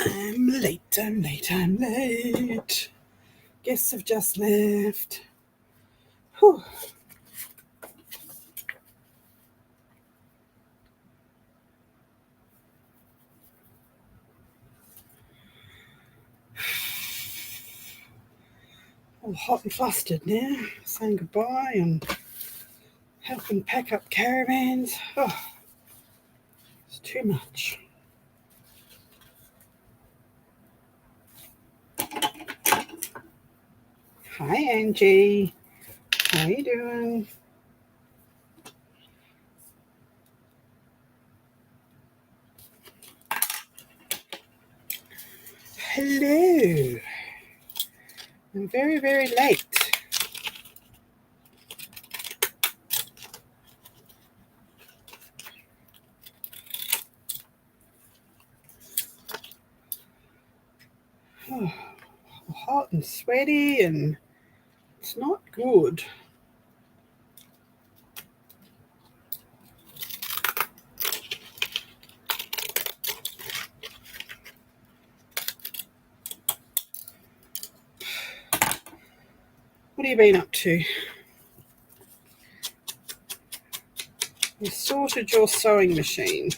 I'm late. Guests have just left. Whew. All hot and flustered now, saying goodbye and helping pack up caravans. Oh, it's too much. Hi, Angie. How you doing? Hello. I'm very, very late. Oh, hot and sweaty, and it's not good. What have you been up to? You sorted your sewing machine.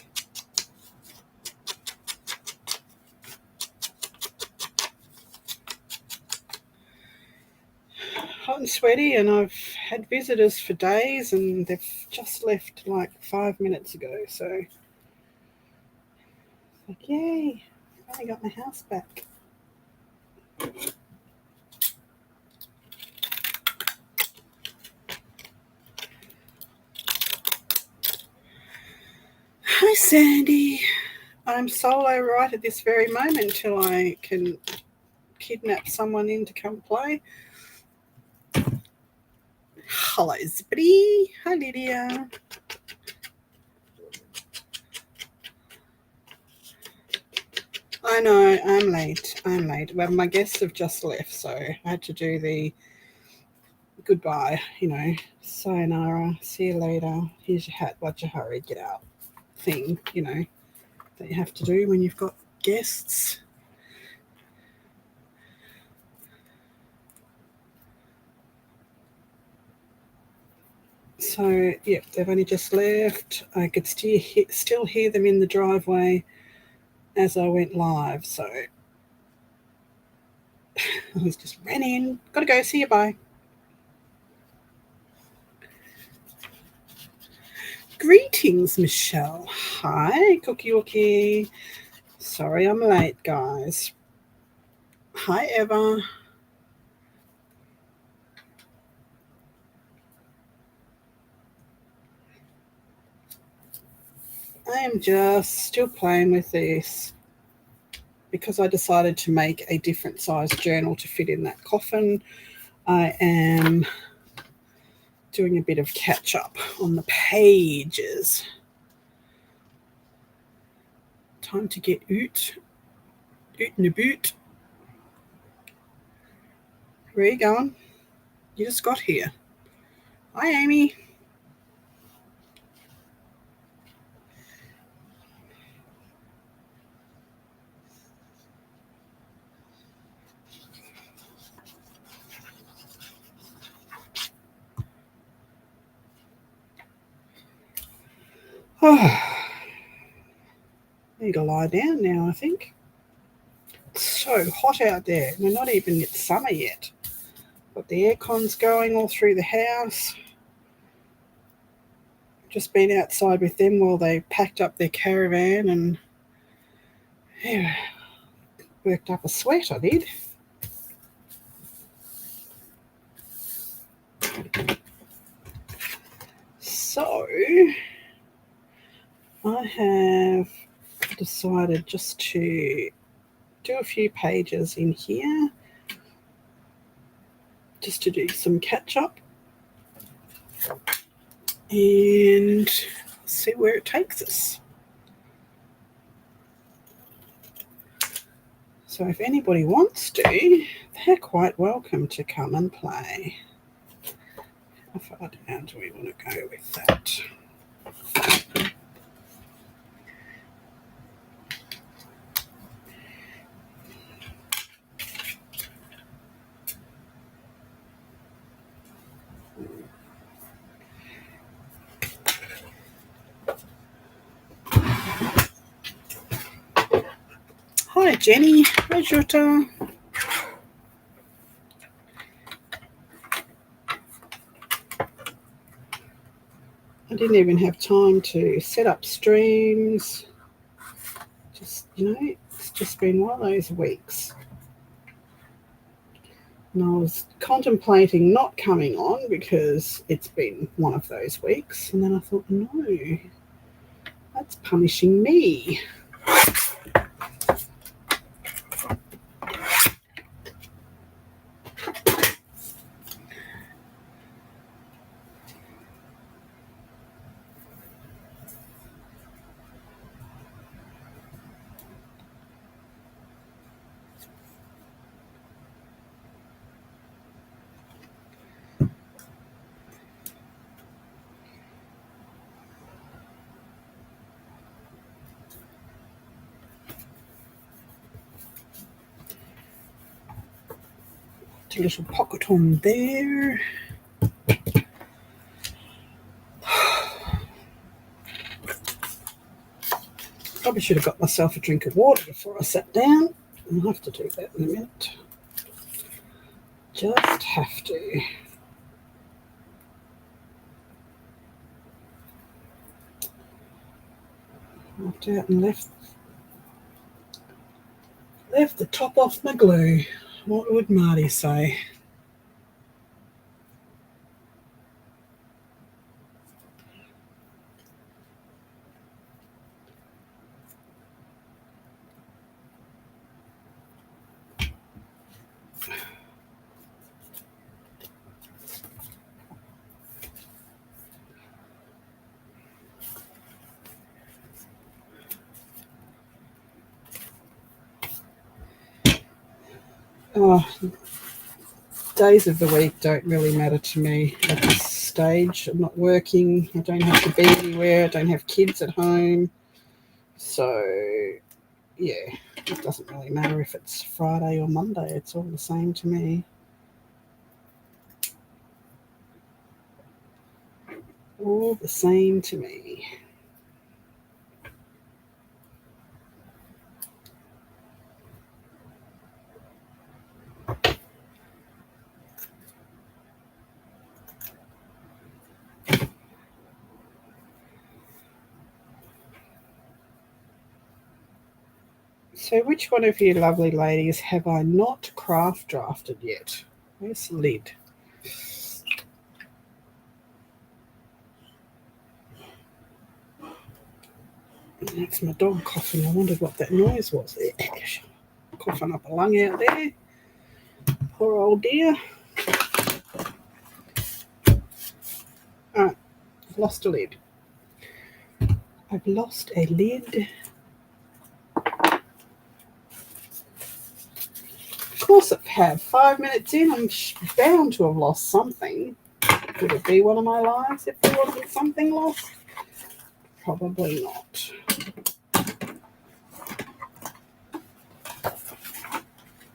Hot and sweaty, and I've had visitors for days and they've just left like 5 minutes ago, so like, yay, I finally got my house back. Hi Sandy. I'm solo right at this very moment till I can kidnap someone in to come play. Hello Zippity. Hi Lydia. I know, I'm late. Well, my guests have just left, so I had to do the goodbye, sayonara, see you later, here's your hat, what'd you hurry, get out thing, that you have to do when you've got guests. So, yeah, they've only just left. I could still hear them in the driveway as I went live, so I was just ran in. Gotta go, see you, bye. Greetings, Michelle. Hi, Cookie Wookie. Sorry I'm late, guys. Hi, Eva. I am just still playing with this because I decided to make a different size journal to fit in that coffin. I am doing a bit of catch up on the pages. Time to get oot in the boot. Where are you going? You just got here. Hi, Amy. Oh, need to lie down now, I think. It's so hot out there. We're not even at summer yet. But the aircon's going all through the house. Just been outside with them while they packed up their caravan and yeah, worked up a sweat, I did. So I have decided just to do a few pages in here just to do some catch up and see where it takes us. So if anybody wants to, they're quite welcome to come and play. How far down do we want to go with that? Hi, Jenny. Hi, Jutta. I didn't even have time to set up streams. Just, it's just been one of those weeks. And I was contemplating not coming on because it's been one of those weeks. And then I thought, no, that's punishing me. A little pocket on there. Probably should have got myself a drink of water before I sat down. I'll have to do that in a minute. Just have to. Walked out and left the top off my glue. What would Marty say? Oh, days of the week don't really matter to me at this stage. I'm not working. I don't have to be anywhere. I don't have kids at home. So, yeah, it doesn't really matter if it's Friday or Monday. It's all the same to me. All the same to me. So which one of you lovely ladies have I not craft drafted yet? Where's the lid? That's my dog coughing. I wondered what that noise was. Coughing up a lung out there. Poor old dear. Alright, I've lost a lid. I've lost a lid. Of course I have. 5 minutes in, I'm bound to have lost something. Could it be one of my lives if there wasn't something lost? Probably not.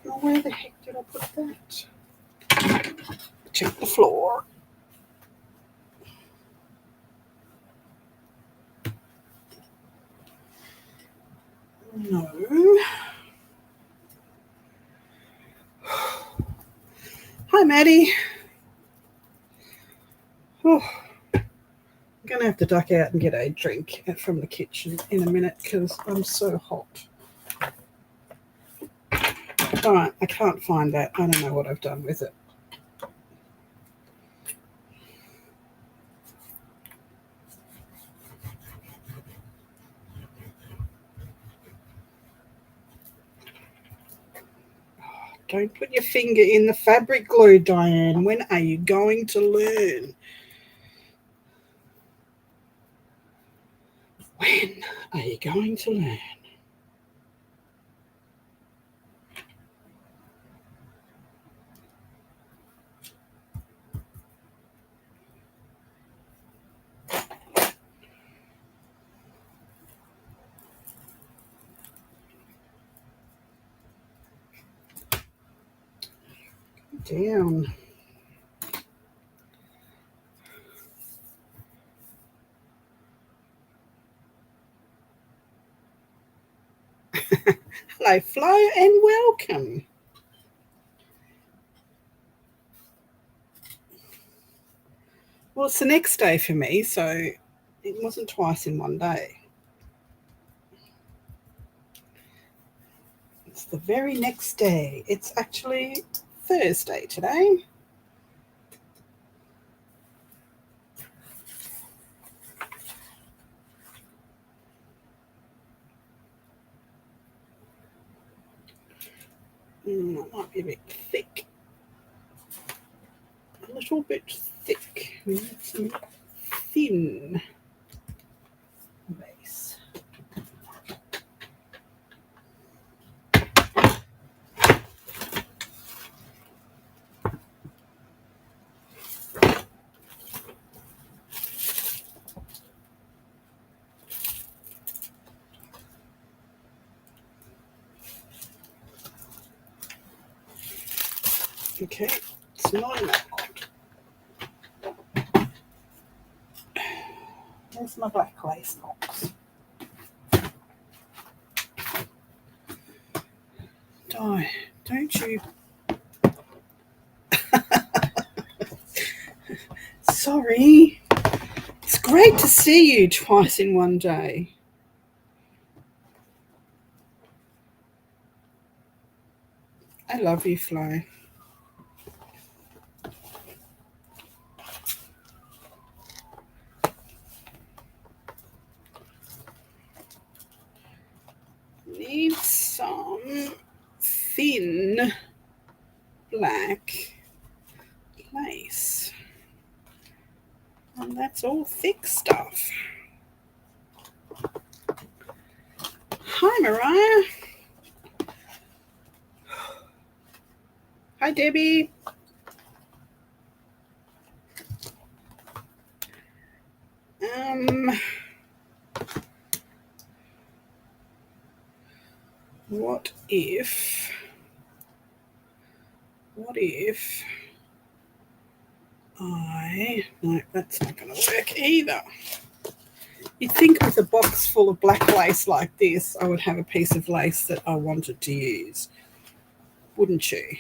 Now, where the heck did I put that? Check the floor. No. Hi, Maddie. Oh, I'm going to have to duck out and get a drink from the kitchen in a minute because I'm so hot. All right, I can't find that. I don't know what I've done with it. Don't put your finger in the fabric glue, Diane. When are you going to learn? When are you going to learn? Down. Hello, Flo, and welcome. Well, it's the next day for me, so it wasn't twice in one day. It's the very next day. It's actually Thursday today. It might be a bit thick. A little bit thick. We need some thin base. Okay, it's not enough. There's my black lace box. Don't you? Sorry. It's great to see you twice in one day. I love you, Flo. Need some thin black lace. And that's all thick stuff. Hi, Mariah. Hi, Debbie. What if no, that's not going to work either. You'd think with a box full of black lace like this, I would have a piece of lace that I wanted to use. Wouldn't you?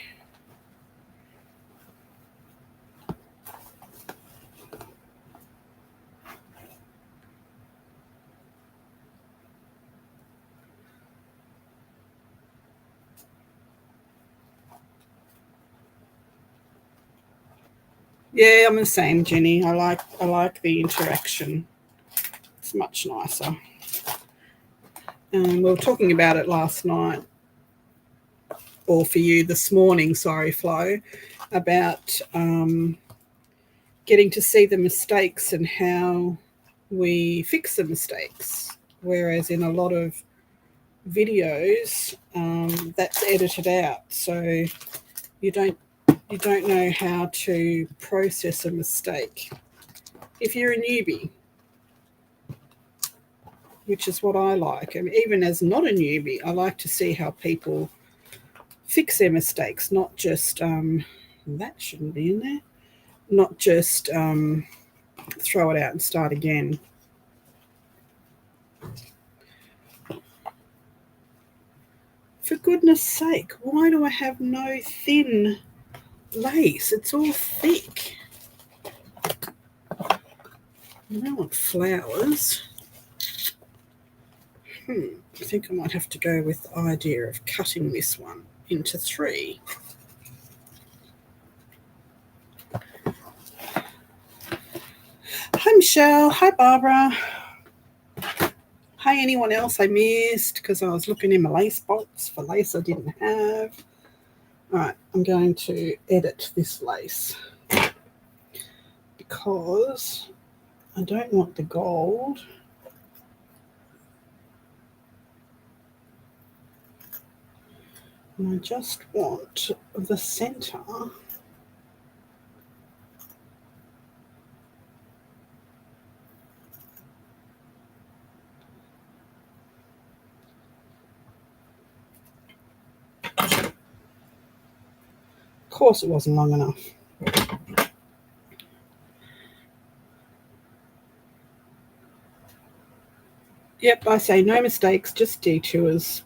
Yeah, I'm the same, Jenny. I like the interaction. It's much nicer. We were talking about it last night, or for you this morning, sorry, Flo, about getting to see the mistakes and how we fix the mistakes. Whereas in a lot of videos, that's edited out, so you don't know how to process a mistake if you're a newbie, which is what I like. I mean, even as not a newbie, I like to see how people fix their mistakes, not just that shouldn't be in there, not just throw it out and start again. For goodness sake, why do I have no thin lace? It's all thick. I don't want flowers. I think I might have to go with the idea of cutting this one into 3. Hi, Michelle. Hi, Barbara. Hi, anyone else I missed because I was looking in my lace box for lace I didn't have. All right, I'm going to edit this lace because I don't want the gold. And I just want the center. Of course it wasn't long enough. Yep, I say no mistakes, just detours.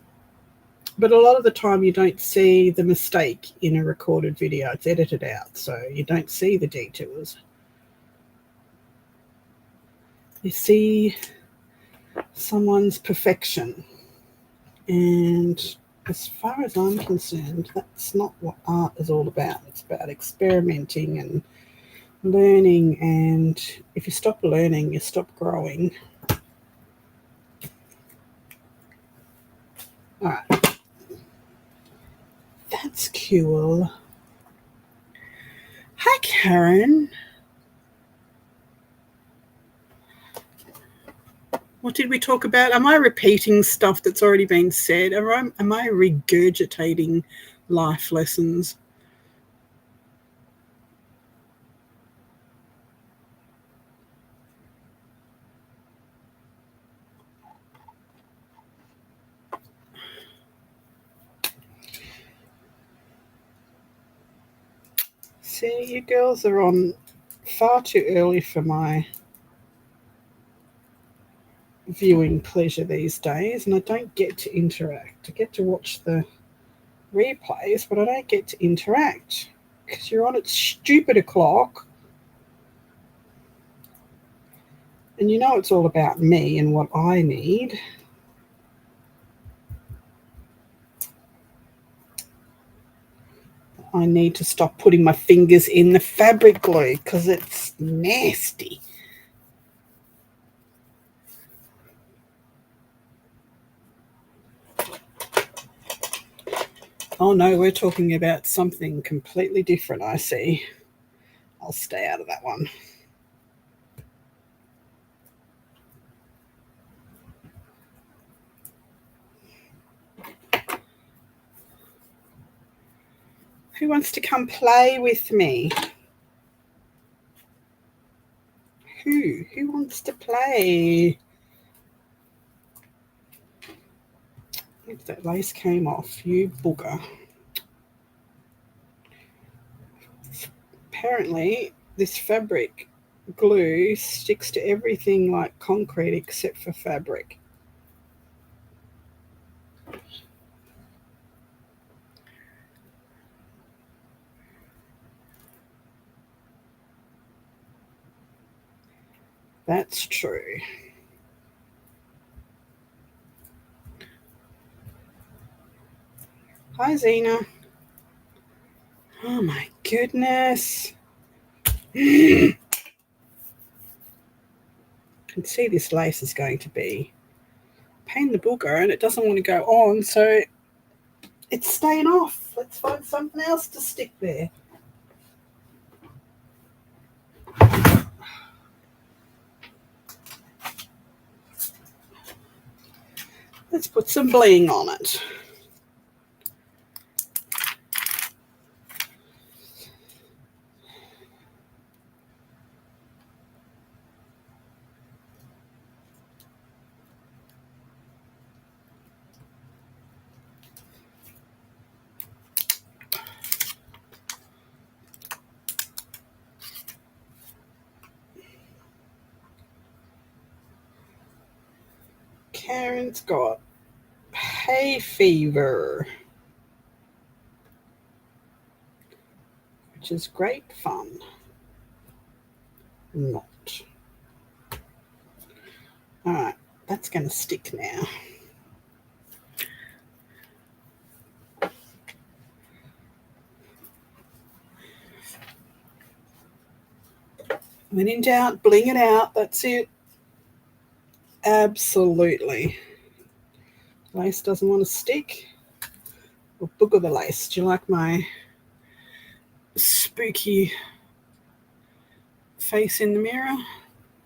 But a lot of the time you don't see the mistake in a recorded video. It's edited out, so you don't see the detours. You see someone's perfection. And as far as I'm concerned, that's not what art is all about. It's about experimenting and learning, and if you stop learning, you stop growing. All right. That's cool. Hi, Karen. What did we talk about? Am I repeating stuff that's already been said? Am I regurgitating life lessons? See, you girls are on far too early for my viewing pleasure these days, and I don't get to interact. I get to watch the replays, but I don't get to interact because you're on at stupid o'clock, and you know it's all about me and what I need. I need to stop putting my fingers in the fabric glue because it's nasty. Oh no, we're talking about something completely different, I see. I'll stay out of that one. Who wants to come play with me? Who wants to play? If that lace came off, you booger. Apparently, this fabric glue sticks to everything like concrete except for fabric. That's true. Hi, Zena. Oh my goodness. I can see this lace is going to be a pain in the booger, and it doesn't want to go on, so it's staying off. Let's find something else to stick there. Let's put some bling on it. Karen's got hay fever, which is great fun. Not. All right, that's going to stick now. When in doubt, bling it out. That's it. Absolutely. Lace doesn't want to stick. Well, booger the lace. Do you like my spooky face in the mirror?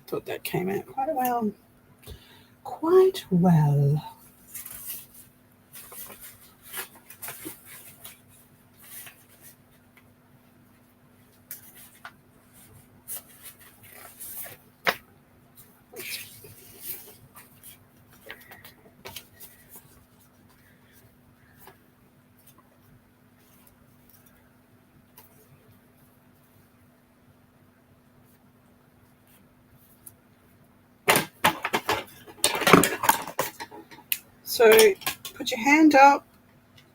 Thought that came out quite well. Quite well. So put your hand up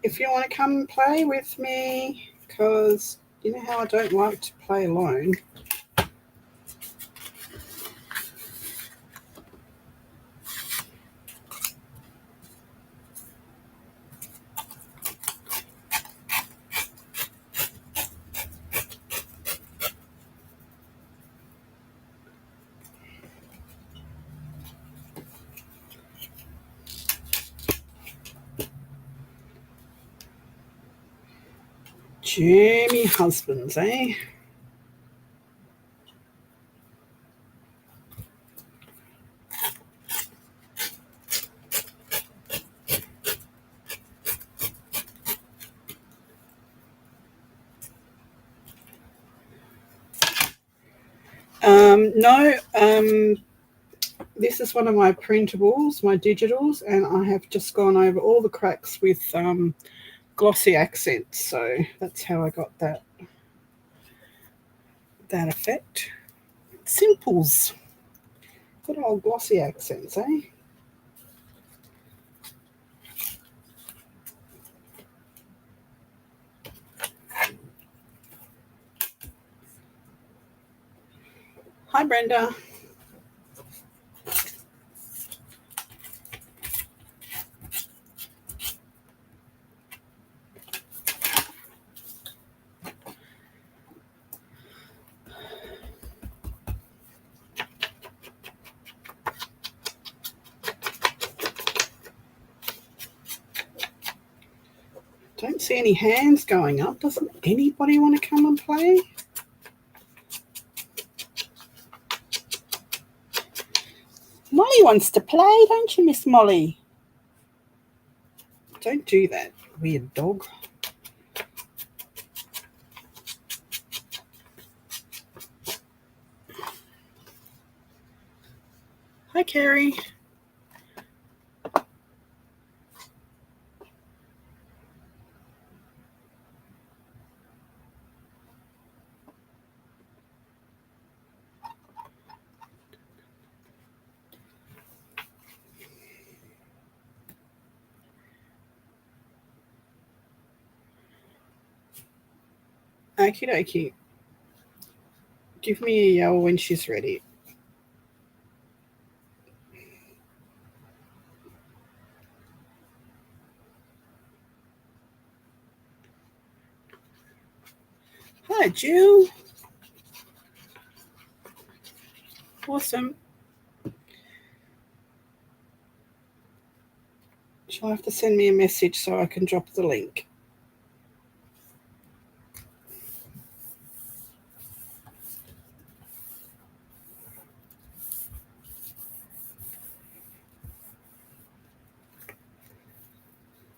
if you want to come and play with me, because you know how I don't like to play alone. Jamie husbands, eh? No, this is one of my printables, my digitals, and I have just gone over all the cracks with glossy accents. So that's how I got that effect. Simples. Good old glossy accents, eh? Hi, Brenda. Don't see any hands going up. Doesn't anybody want to come and play? Molly wants to play, don't you, Miss Molly? Don't do that, weird dog. Hi, Carrie. Okie dokie. Give me a yell when she's ready. Hi, Jill. Awesome. She'll have to send me a message so I can drop the link.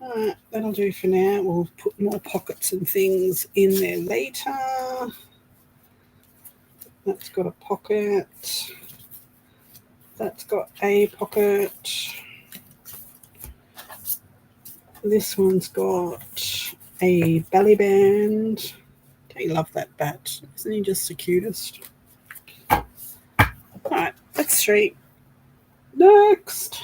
Alright, that'll do for now. We'll put more pockets and things in there later. That's got a pocket. That's got a pocket. This one's got a belly band. Don't you love that bat? Isn't he just the cutest? Alright, that's 3. Next.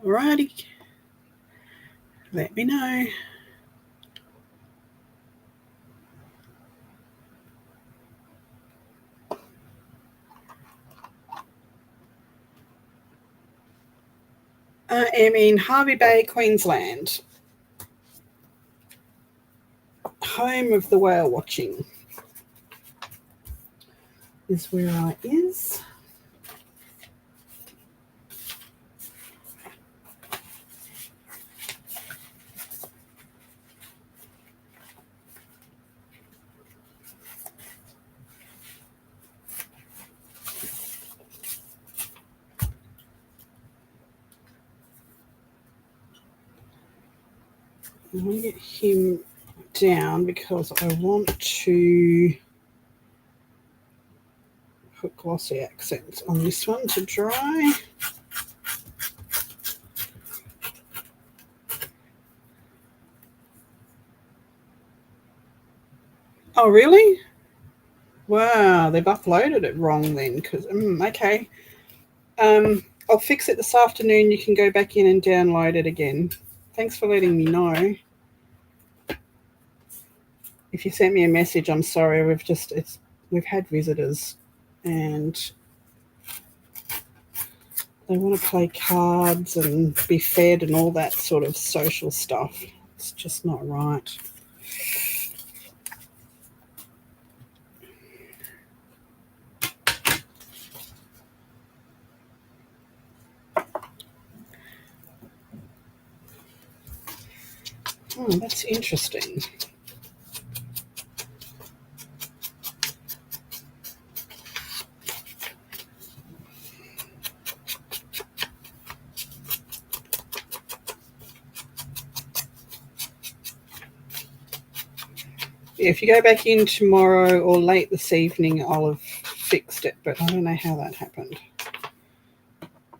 Alrighty. Let me know. I am in Hervey Bay, Queensland. Home of the whale watching is where I is. I want to get him down because I want to put glossy accents on this one to dry. Oh, really? Wow, they've uploaded it wrong then. Because okay. I'll fix it this afternoon. You can go back in and download it again. Thanks for letting me know. If you sent me a message, I'm sorry. We've had visitors, and they want to play cards and be fed and all that sort of social stuff. It's just not right. Oh, that's interesting. If you go back in tomorrow or late this evening, I'll have fixed it, but I don't know how that happened.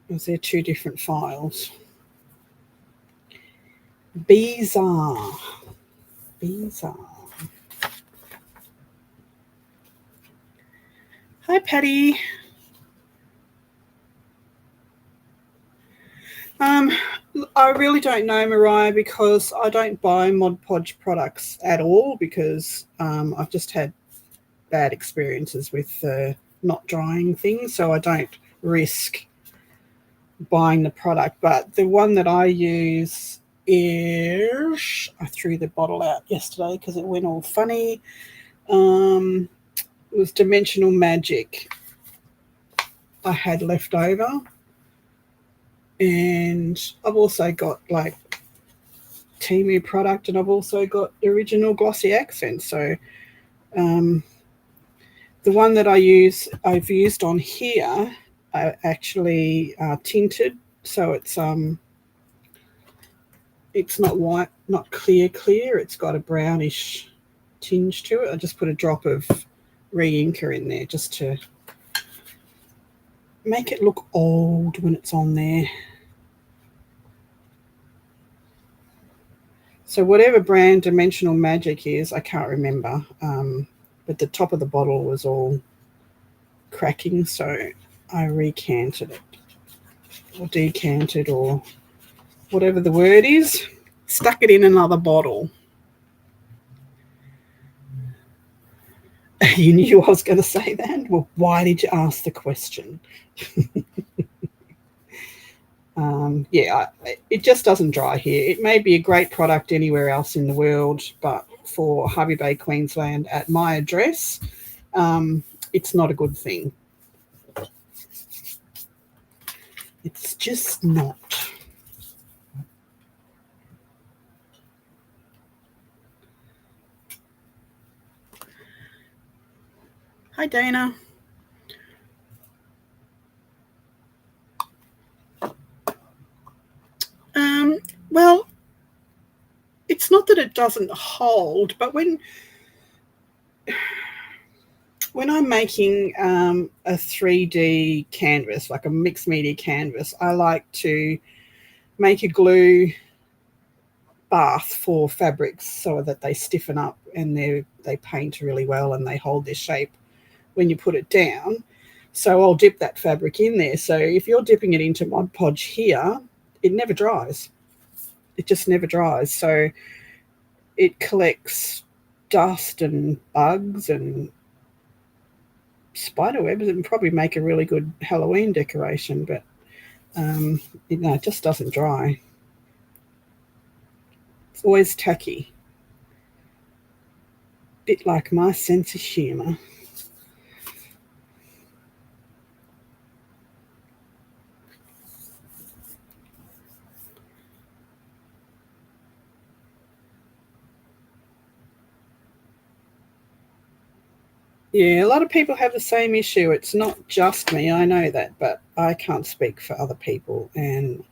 Because they're two different files. Bizarre. Hi, Patty. I really don't know, Mariah, because I don't buy Mod Podge products at all because I've just had bad experiences with not drying things, so I don't risk buying the product. But the one that I use is, I threw the bottle out yesterday because it went all funny. It was Dimensional Magic I had left over. And I've also got like Temu product, and I've also got original glossy accents. So the one that I've used on here, I actually tinted, so it's not white, not clear. It's got a brownish tinge to it. I just put a drop of re-inker in there just to make it look old when it's on there. So whatever brand Dimensional Magic is, I can't remember, but the top of the bottle was all cracking, so I recanted it, or decanted, or whatever the word is, stuck it in another bottle. You knew I was going to say that? Well, why did you ask the question? Yeah, it just doesn't dry here. It may be a great product anywhere else in the world, but for Hervey Bay, Queensland, at my address, it's not a good thing. It's just not. Hi, Dana. Well, it's not that it doesn't hold, but when I'm making a 3D canvas, like a mixed media canvas, I like to make a glue bath for fabrics so that they stiffen up and they paint really well and they hold their shape when you put it down. So I'll dip that fabric in there. So if you're dipping it into Mod Podge here, it never dries. It just never dries. So it collects dust and bugs and spider webs and probably make a really good Halloween decoration, but it just doesn't dry. It's always tacky. Bit like my sense of humour. Yeah, a lot of people have the same issue. It's not just me, I know that, but I can't speak for other people. And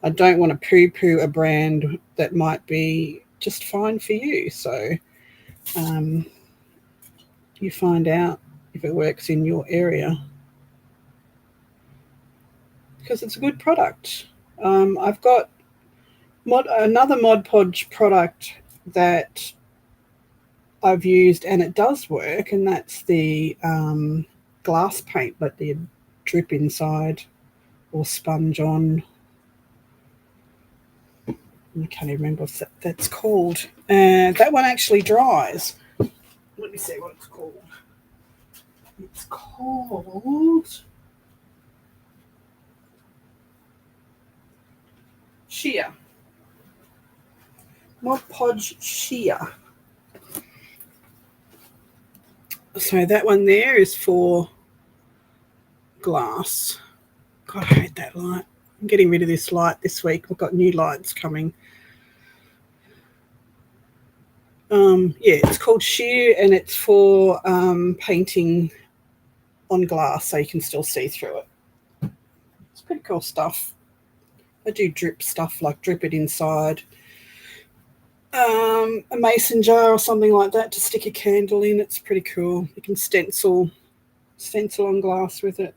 I don't want to poo-poo a brand that might be just fine for you. So you find out if it works in your area, because it's a good product. I've got another Mod Podge product that I've used and it does work, and that's the glass paint, let the drip inside or sponge on. I can't even remember what that's called. That one actually dries. Let me see what it's called. It's called Sheer. Mod Podge Sheer. So that one there is for glass. God, I hate that light. I'm getting rid of this light this week. We've got new lights coming. Yeah, it's called Sheer, and it's for painting on glass so you can still see through it. It's pretty cool stuff. I do drip stuff, like drip it inside a mason jar or something like that to stick a candle in. It's pretty cool. You can stencil on glass with it.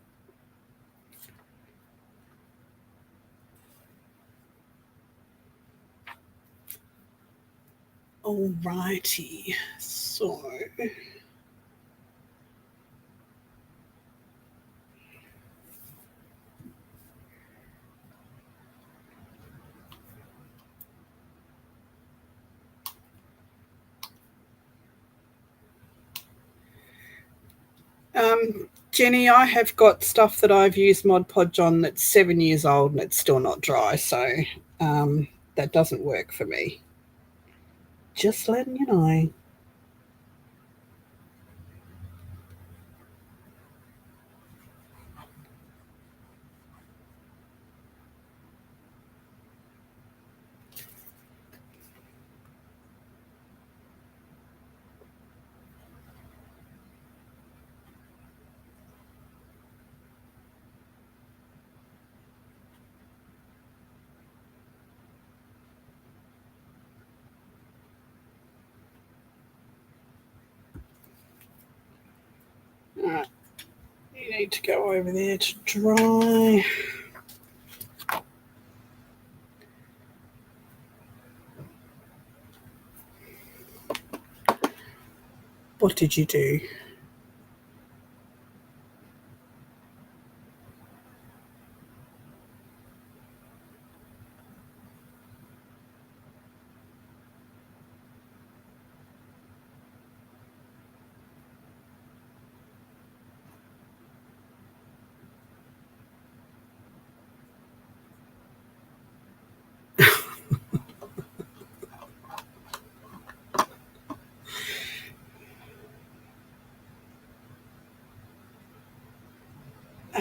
Alrighty, so Jenny, I have got stuff that I've used Mod Podge on that's 7 years old and it's still not dry, so that doesn't work for me. Just letting you know. Alright, you need to go over there to dry. What did you do?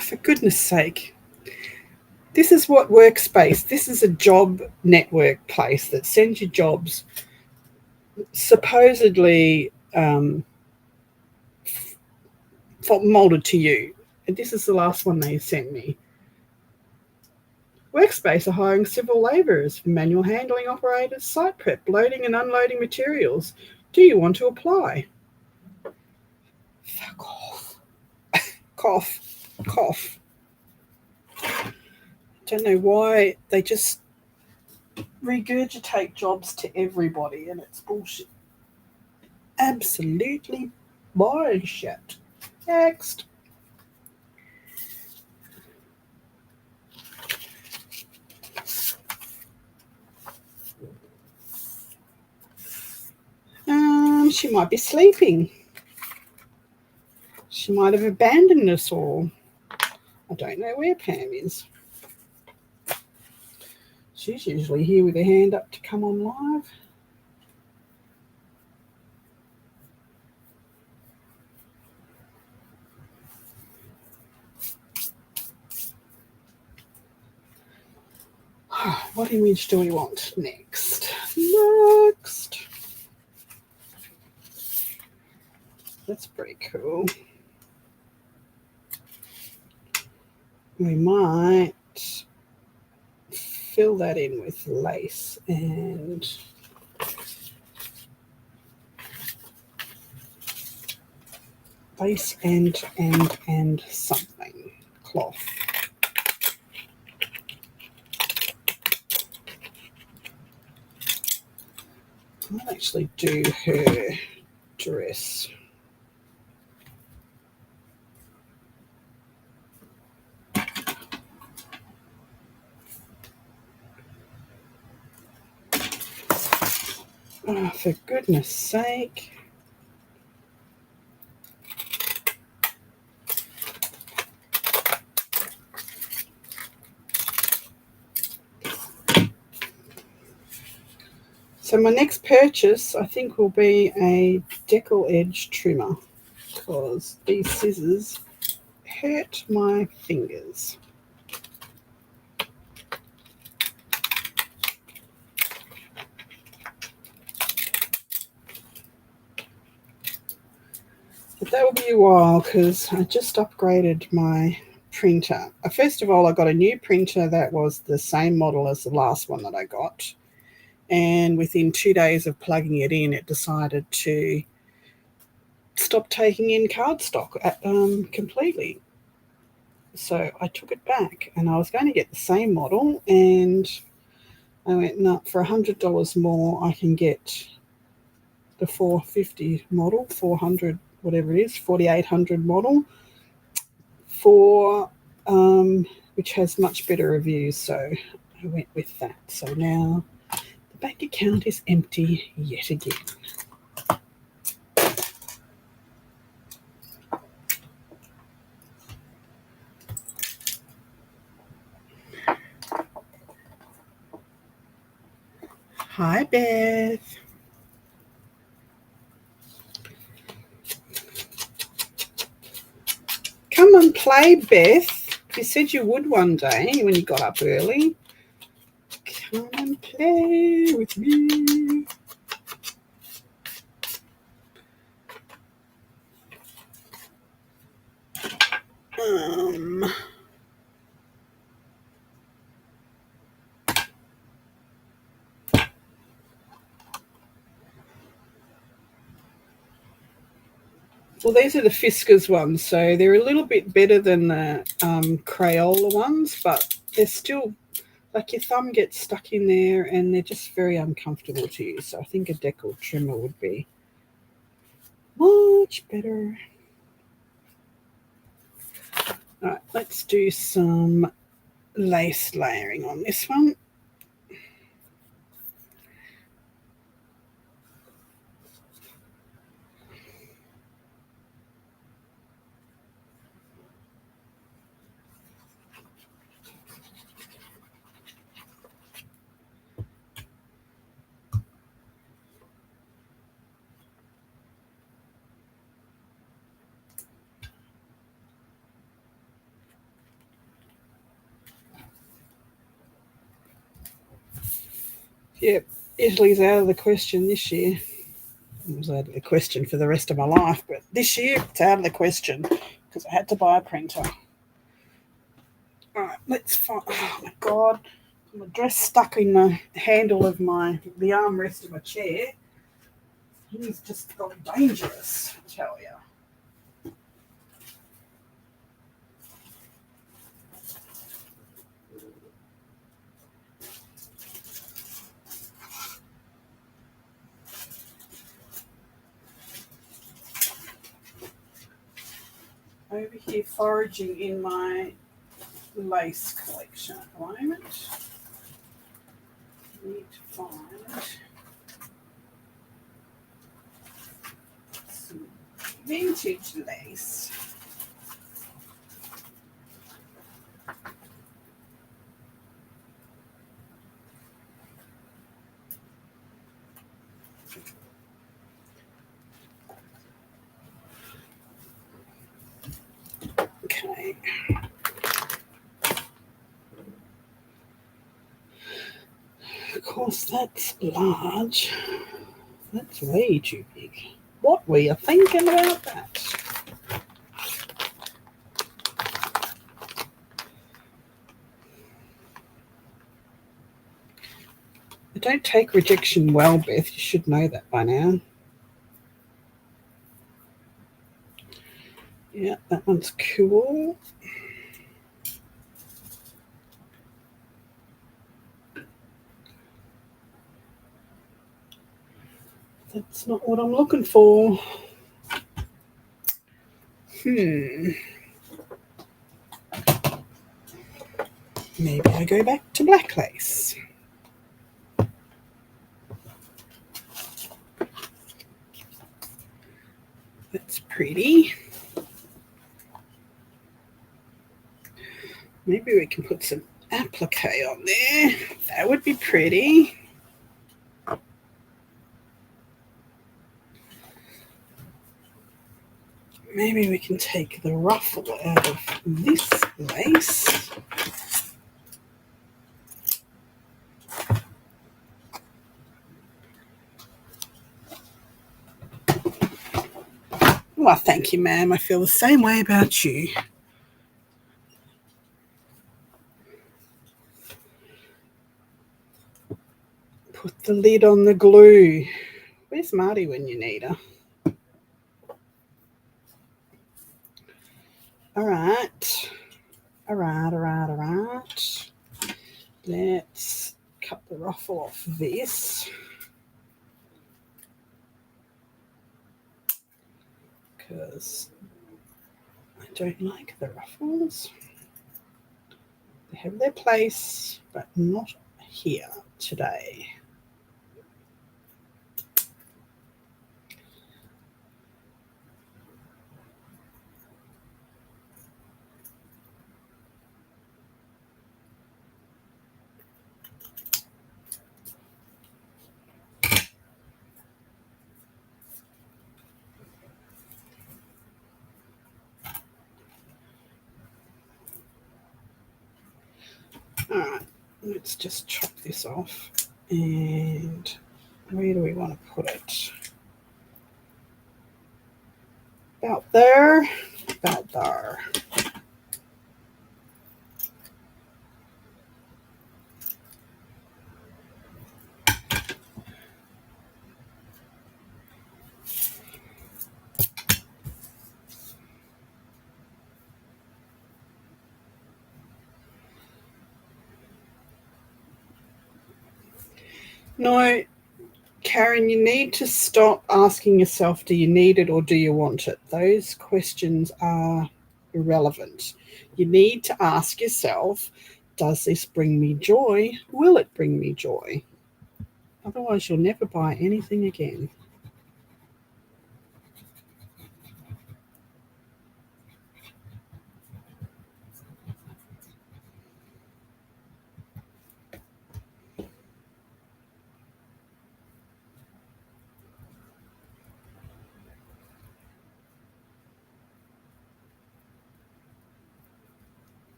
For goodness sake. This is what Workspace, this is a job network place that sends you jobs supposedly molded to you. And this is the last one they sent me. Workspace are hiring civil labourers, manual handling operators, site prep, loading and unloading materials. Do you want to apply? Fuck off. Cough. Cough. Don't know why they just regurgitate jobs to everybody, and it's bullshit. Absolutely bullshit. Next. She might be sleeping. She might have abandoned us all. I don't know where Pam is. She's usually here with her hand up to come on live. What image do we want next? Next. That's pretty cool. We might fill that in with lace and lace and something cloth. I'll actually do her dress. Oh, for goodness sake. So my next purchase, I think, will be a decal edge trimmer because these scissors hurt my fingers. But that will be a while because I just upgraded my printer. First of all, I got a new printer that was the same model as the last one that I got. And within 2 days of plugging it in, it decided to stop taking in cardstock completely. So I took it back and I was going to get the same model, and I went, no, for $100 more, I can get the 450 model, 400, whatever it is, 4800 model, for which has much better reviews. So I went with that. So now the bank account is empty yet again. Hi, Beth. Come and play, Beth. You said you would one day when you got up early. Come and play with me. Well, these are the Fiskars ones, so they're a little bit better than the Crayola ones, but they're still, like, your thumb gets stuck in there and they're just very uncomfortable to use. So I think a decal trimmer would be much better. All right, let's do some lace layering on this one. Yep, Italy's out of the question this year. It was out of the question for the rest of my life, but this year it's out of the question because I had to buy a printer. All right, let's find. Oh my god, my dress stuck in the handle of the armrest of my chair. He's just got dangerous, I tell you. Over here foraging in my lace collection at the moment. Need to find some vintage lace. Okay. Of course, that's large. That's way too big. What were you thinking about that? I don't take rejection well, Beth. You should know that by now. Yeah, that one's cool. That's not what I'm looking for. Maybe I go back to black lace. That's pretty. Maybe we can put some applique on there. That would be pretty. Maybe we can take the ruffle out of this lace. Well, thank you, ma'am. I feel the same way about you. Put the lid on the glue. Where's Marty when you need her? All right. All right. Let's cut the ruffle off this. Because I don't like the ruffles. They have their place, but not here today. All right, let's just chop this off. And where do we want to put it? About there. About there. No, Karen, you need to stop asking yourself, do you need it or do you want it? Those questions are irrelevant. You need to ask yourself, does this bring me joy? Will it bring me joy? Otherwise, you'll never buy anything again.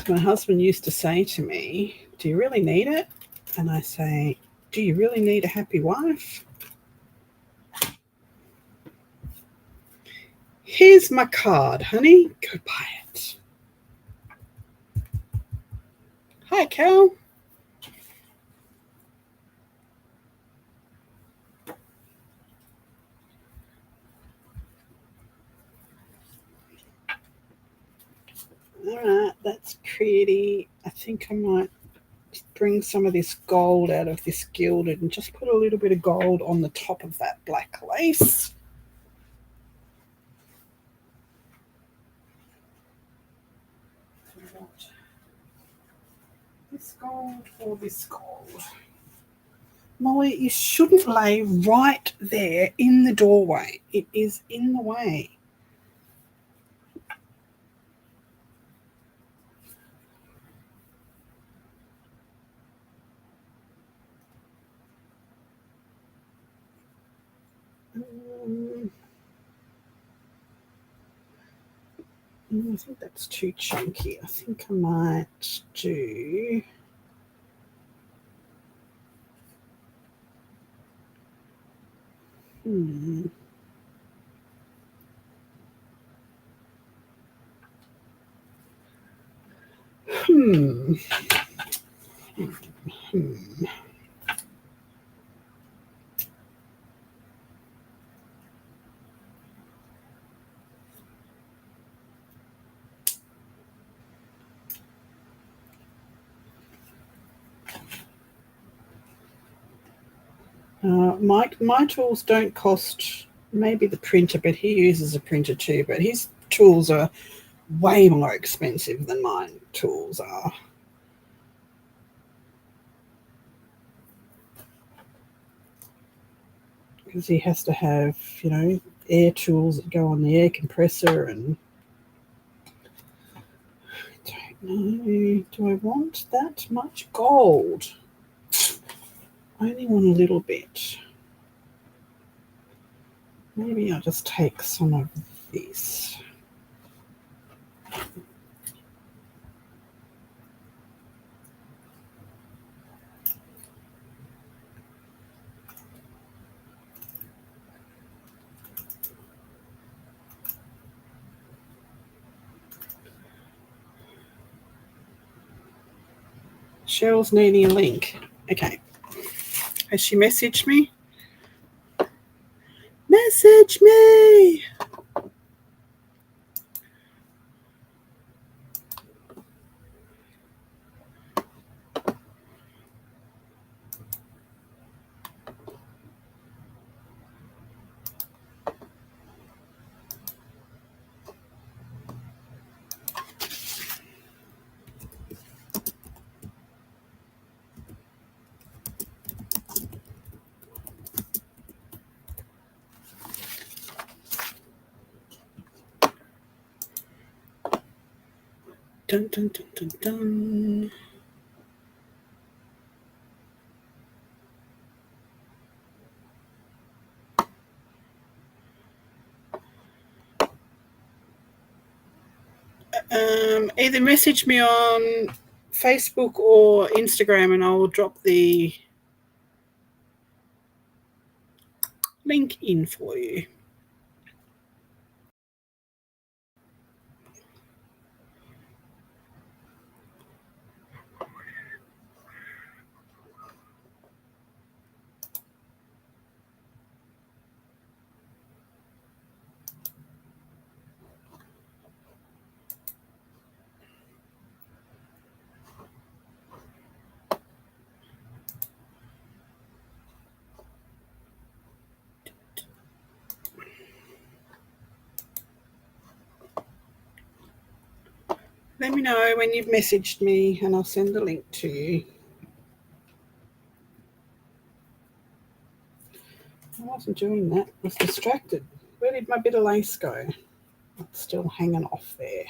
My husband used to say to me, do you really need it? And I say, do you really need a happy wife? Here's my card, honey. Go buy it. Hi, Cal. All right, that's pretty. I think I might bring some of this gold out of this gilded and just put a little bit of gold on the top of that black lace. This gold or this gold? Molly, you shouldn't lay right there in the doorway. It is in the way. I think that's too chunky. I think I might do. Hmm. Hmm. My tools don't cost, maybe the printer, but he uses a printer too. But his tools are way more expensive than mine tools are. Because he has to have, air tools that go on the air compressor, and I don't know, do I want that much gold? I only want a little bit. Maybe I'll just take some of this. Cheryl's needing a link. Okay. Has she messaged me? Message me! Dun, dun, dun, dun, dun. Either message me on Facebook or Instagram, and I will drop the link in for you. Let me know when you've messaged me, and I'll send the link to you. I wasn't doing that. I was distracted. Where did my bit of lace go? It's still hanging off there.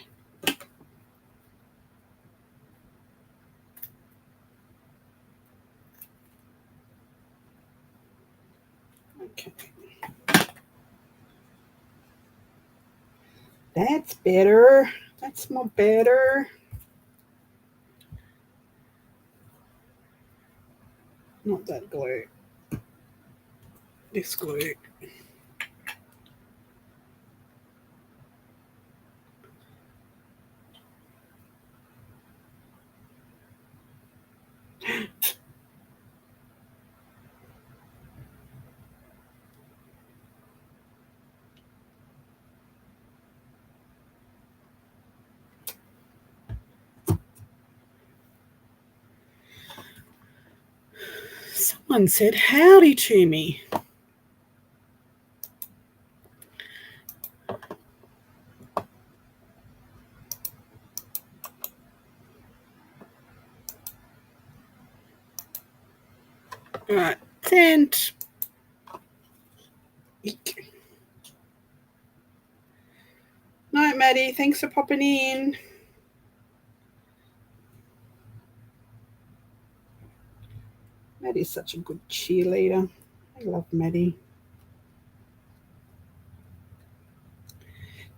Okay. That's better. That's more better. Not that glue. This glue. Someone said howdy to me. All right, sent. Night, Maddie. Thanks for popping in. Maddie's such a good cheerleader. I love Maddie.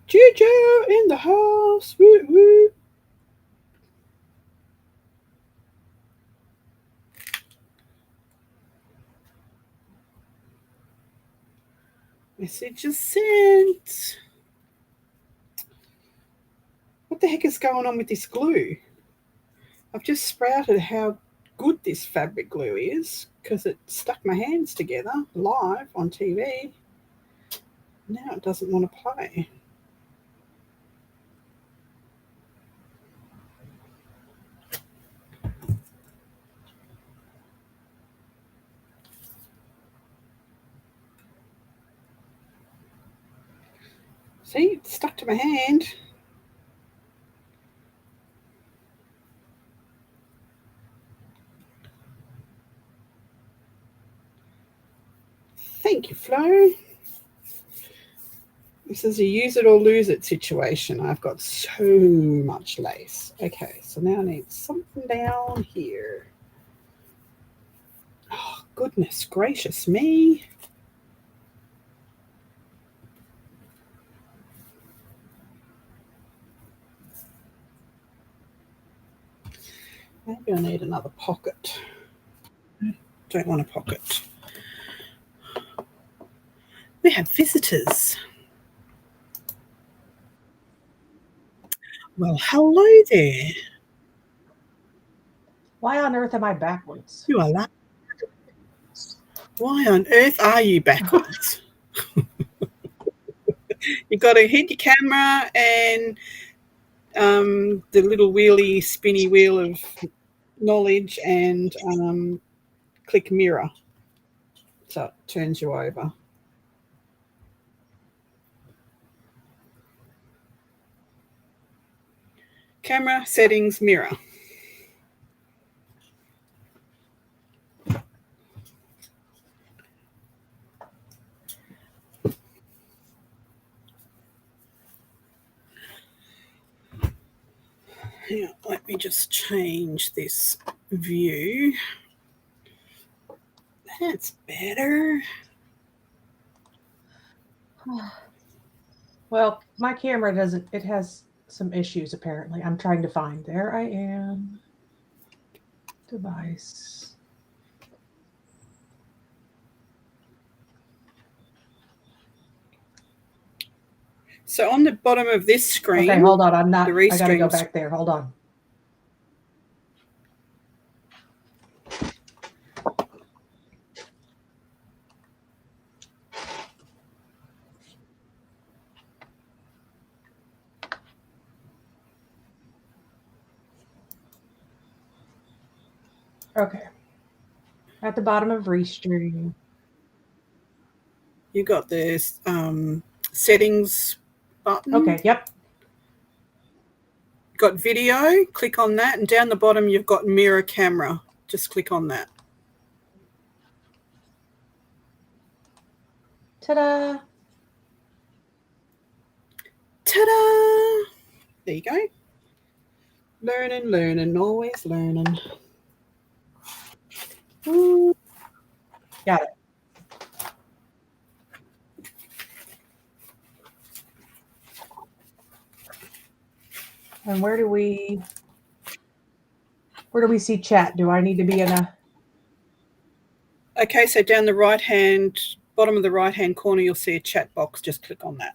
Juju in the house. Woo woo. Message is sent. What the heck is going on with this glue? I've just sprouted how good this fabric glue is, because it stuck my hands together live on TV. Now it doesn't want to play. See, it's stuck to my hand. Thank you, Flo. This is a use it or lose it situation. I've got so much lace. Okay, so now I need something down here. Oh, goodness gracious me. Maybe I need another pocket. Don't want a pocket. We have visitors. Well, hello there. Why on earth am I backwards? You are that. Why on earth are you backwards? You've got to hit your camera and the little wheelie spinny wheel of knowledge and click mirror. So it turns you over. Camera, settings, mirror. Yeah, let me just change this view. That's better. Well, my camera doesn't, it has some issues apparently. I'm trying to find, there I am. Device. So on the bottom of this screen. Okay, hold on. I'm not, I gotta go back there. Hold on. Okay. At the bottom of Restream. You got this settings button. Okay, yep. Got video, click on that, and down the bottom you've got mirror camera. Just click on that. Ta-da! Ta-da! There you go. Learning, always learning. Ooh. Got it. And where do we see chat? Do I need to be in a... Okay, so down the right-hand, bottom of the right-hand corner, you'll see a chat box. Just click on that.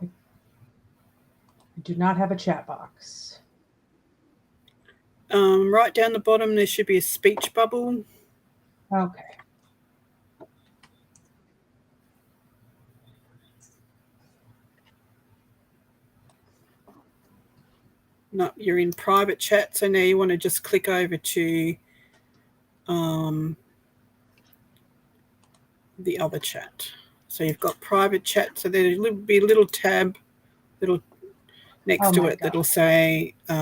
I do not have a chat box. Right down the bottom, there should be a speech bubble. Okay. No, you're in private chat, so now you want to just click over to the other chat. So you've got private chat, so there'll be a little tab next to it that'll say it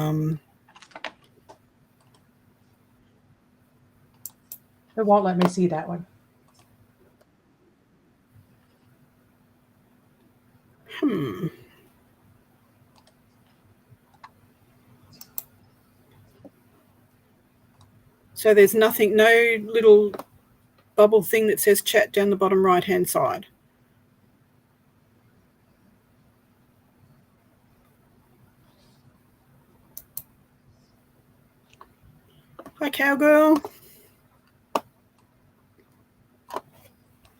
won't let me see that one. So there's nothing, no little bubble thing that says chat down the bottom right-hand side. Hi, cowgirl.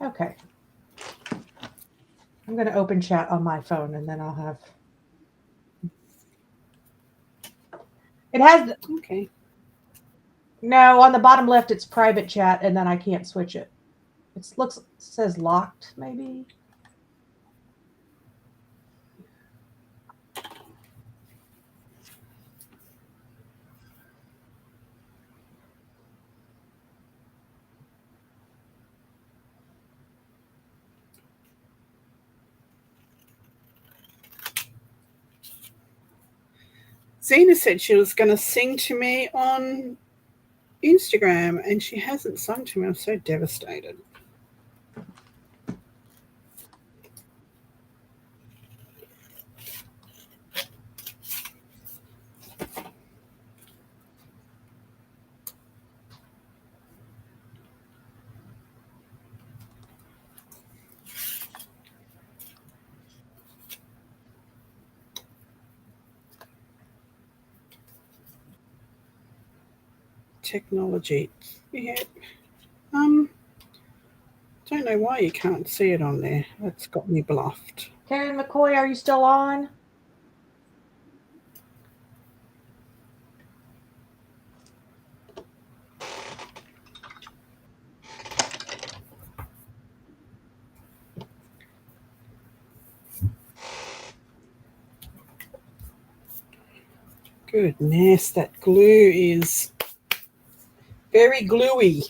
Okay. I'm going going to open chat on my phone, and then I'll have. It has Okay. no on the bottom left. It's private chat, and then I can't switch it. It says locked, maybe. Zena said she was going to sing to me on Instagram, and she hasn't sung to me. I'm so devastated. Technology. Yeah. Don't know why you can't see it on there. That's got me bluffed. Karen McCoy, are you still on? Goodness, that glue is very gluey.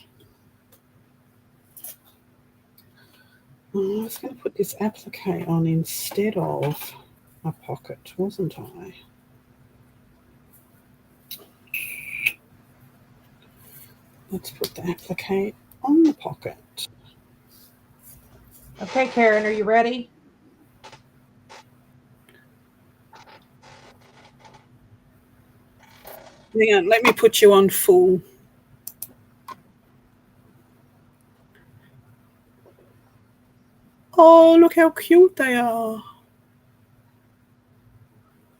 Oh, I was going to put this applique on instead of a pocket, wasn't I? Let's put the applique on the pocket. Okay, Karen, are you ready? Hang on, let me put you on full. Oh, look how cute they are.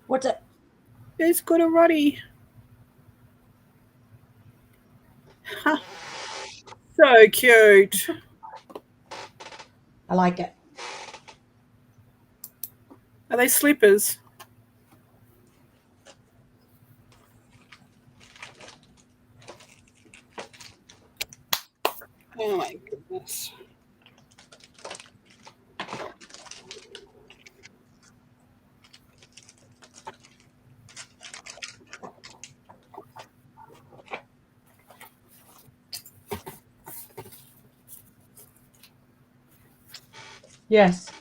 What's it? It's got a ruddy. So cute. I like it. Are they slippers? Oh my goodness. Yes,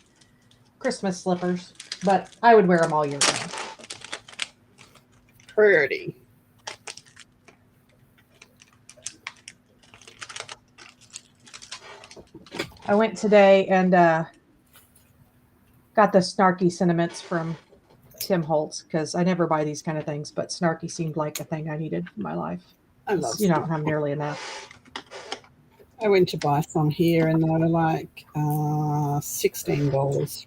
Christmas slippers, but I would wear them all year round. Pretty. I went today and got the snarky sentiments from Tim Holtz because I never buy these kind of things, but snarky seemed like a thing I needed in my life. I love You don't have nearly enough. I went to buy some here and they were like $16.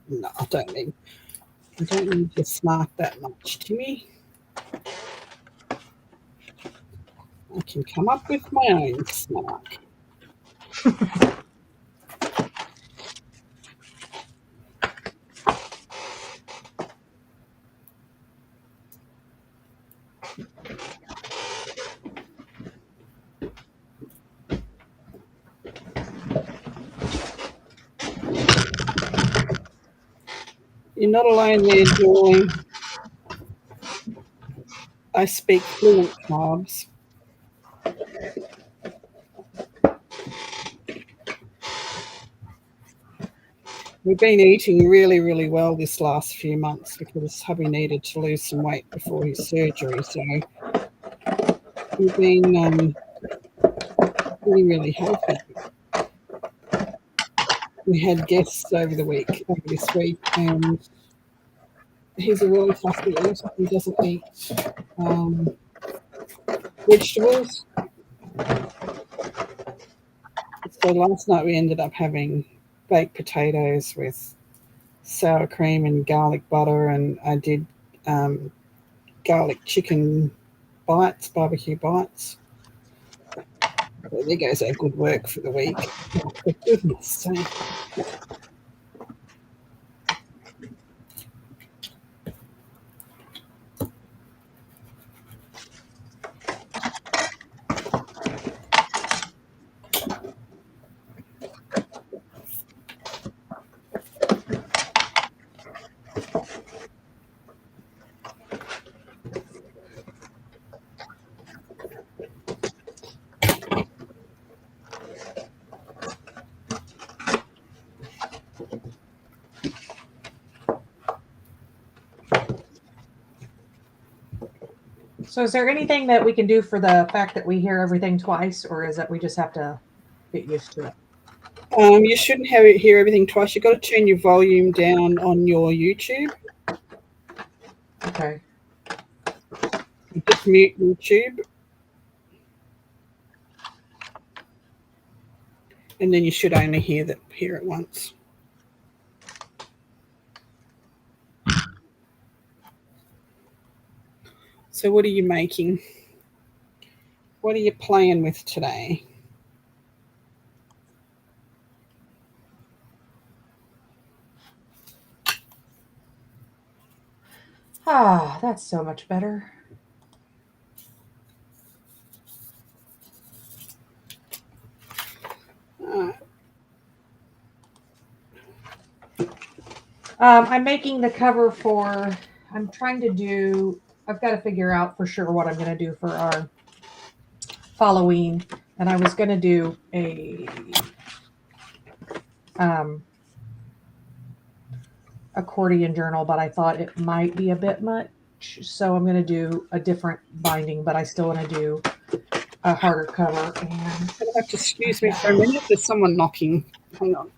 No, I don't need to snark that much, Timmy. I can come up with my own snark. You're not alone there, Julie. I speak fluent carbs. We've been eating really, really well this last few months because hubby needed to lose some weight before his surgery. So we've been really, really healthy. We had guests over this week, and he's a really fussy eater. He doesn't eat vegetables. So last night we ended up having baked potatoes with sour cream and garlic butter, and I did garlic chicken bites, barbecue bites. So there goes our good work for the week. For goodness sake. So is there anything that we can do for the fact that we hear everything twice, or is it we just have to get used to it? You shouldn't hear everything twice. You've got to turn your volume down on your YouTube. Okay. Just mute YouTube. And then you should only hear it once. So what are you making? What are you playing with today? Ah, that's so much better. I'm making the cover for, I'm trying to do, I've got to figure out for sure what I'm going to do for our Halloween. And I was going to do a accordion journal, but I thought it might be a bit much. So I'm going to do a different binding, but I still want to do a harder cover. And You'll have to excuse me for a minute. There's someone knocking. Hang on.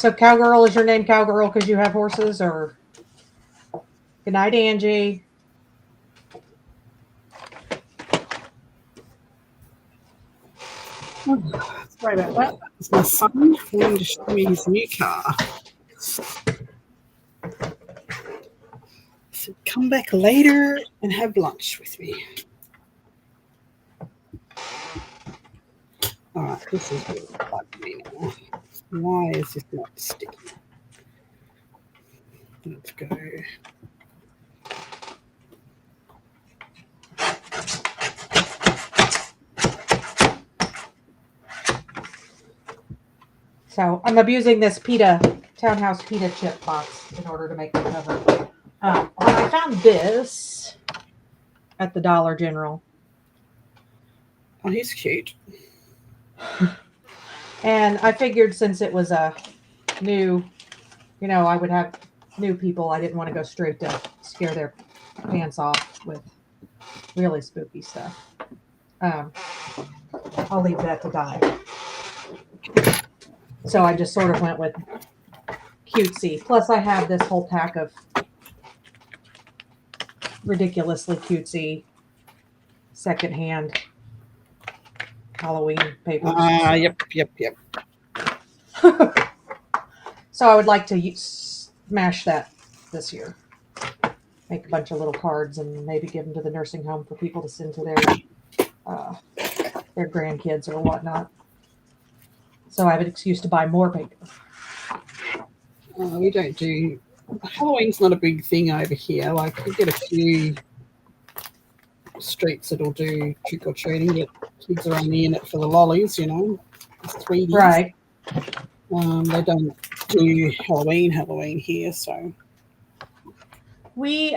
so Cowgirl, is your name Cowgirl because you have horses, or good night, Angie? Sorry about that. That's my son wanting to show me his new car. So come back later and have lunch with me. All right, this is really bugging me now. Why is this not sticking? Let's go. So I'm abusing this Townhouse pita chip box in order to make the cover. I found this at the Dollar General. Oh, he's cute. And I figured since it was a new, I would have new people. I didn't want to go straight to scare their pants off with really spooky stuff. I'll leave that to die. So I just sort of went with cutesy. Plus I have this whole pack of ridiculously cutesy secondhand Halloween papers. Yep. So I would like to smash that this year. Make a bunch of little cards and maybe give them to the nursing home for people to send to their grandkids or whatnot. So I have an excuse to buy more paper. We don't do Halloween's not a big thing over here. Like you get a few streets that'll do trick or treating, yet kids are only in it for the lollies, sweeties. Right. They don't do Halloween here, so We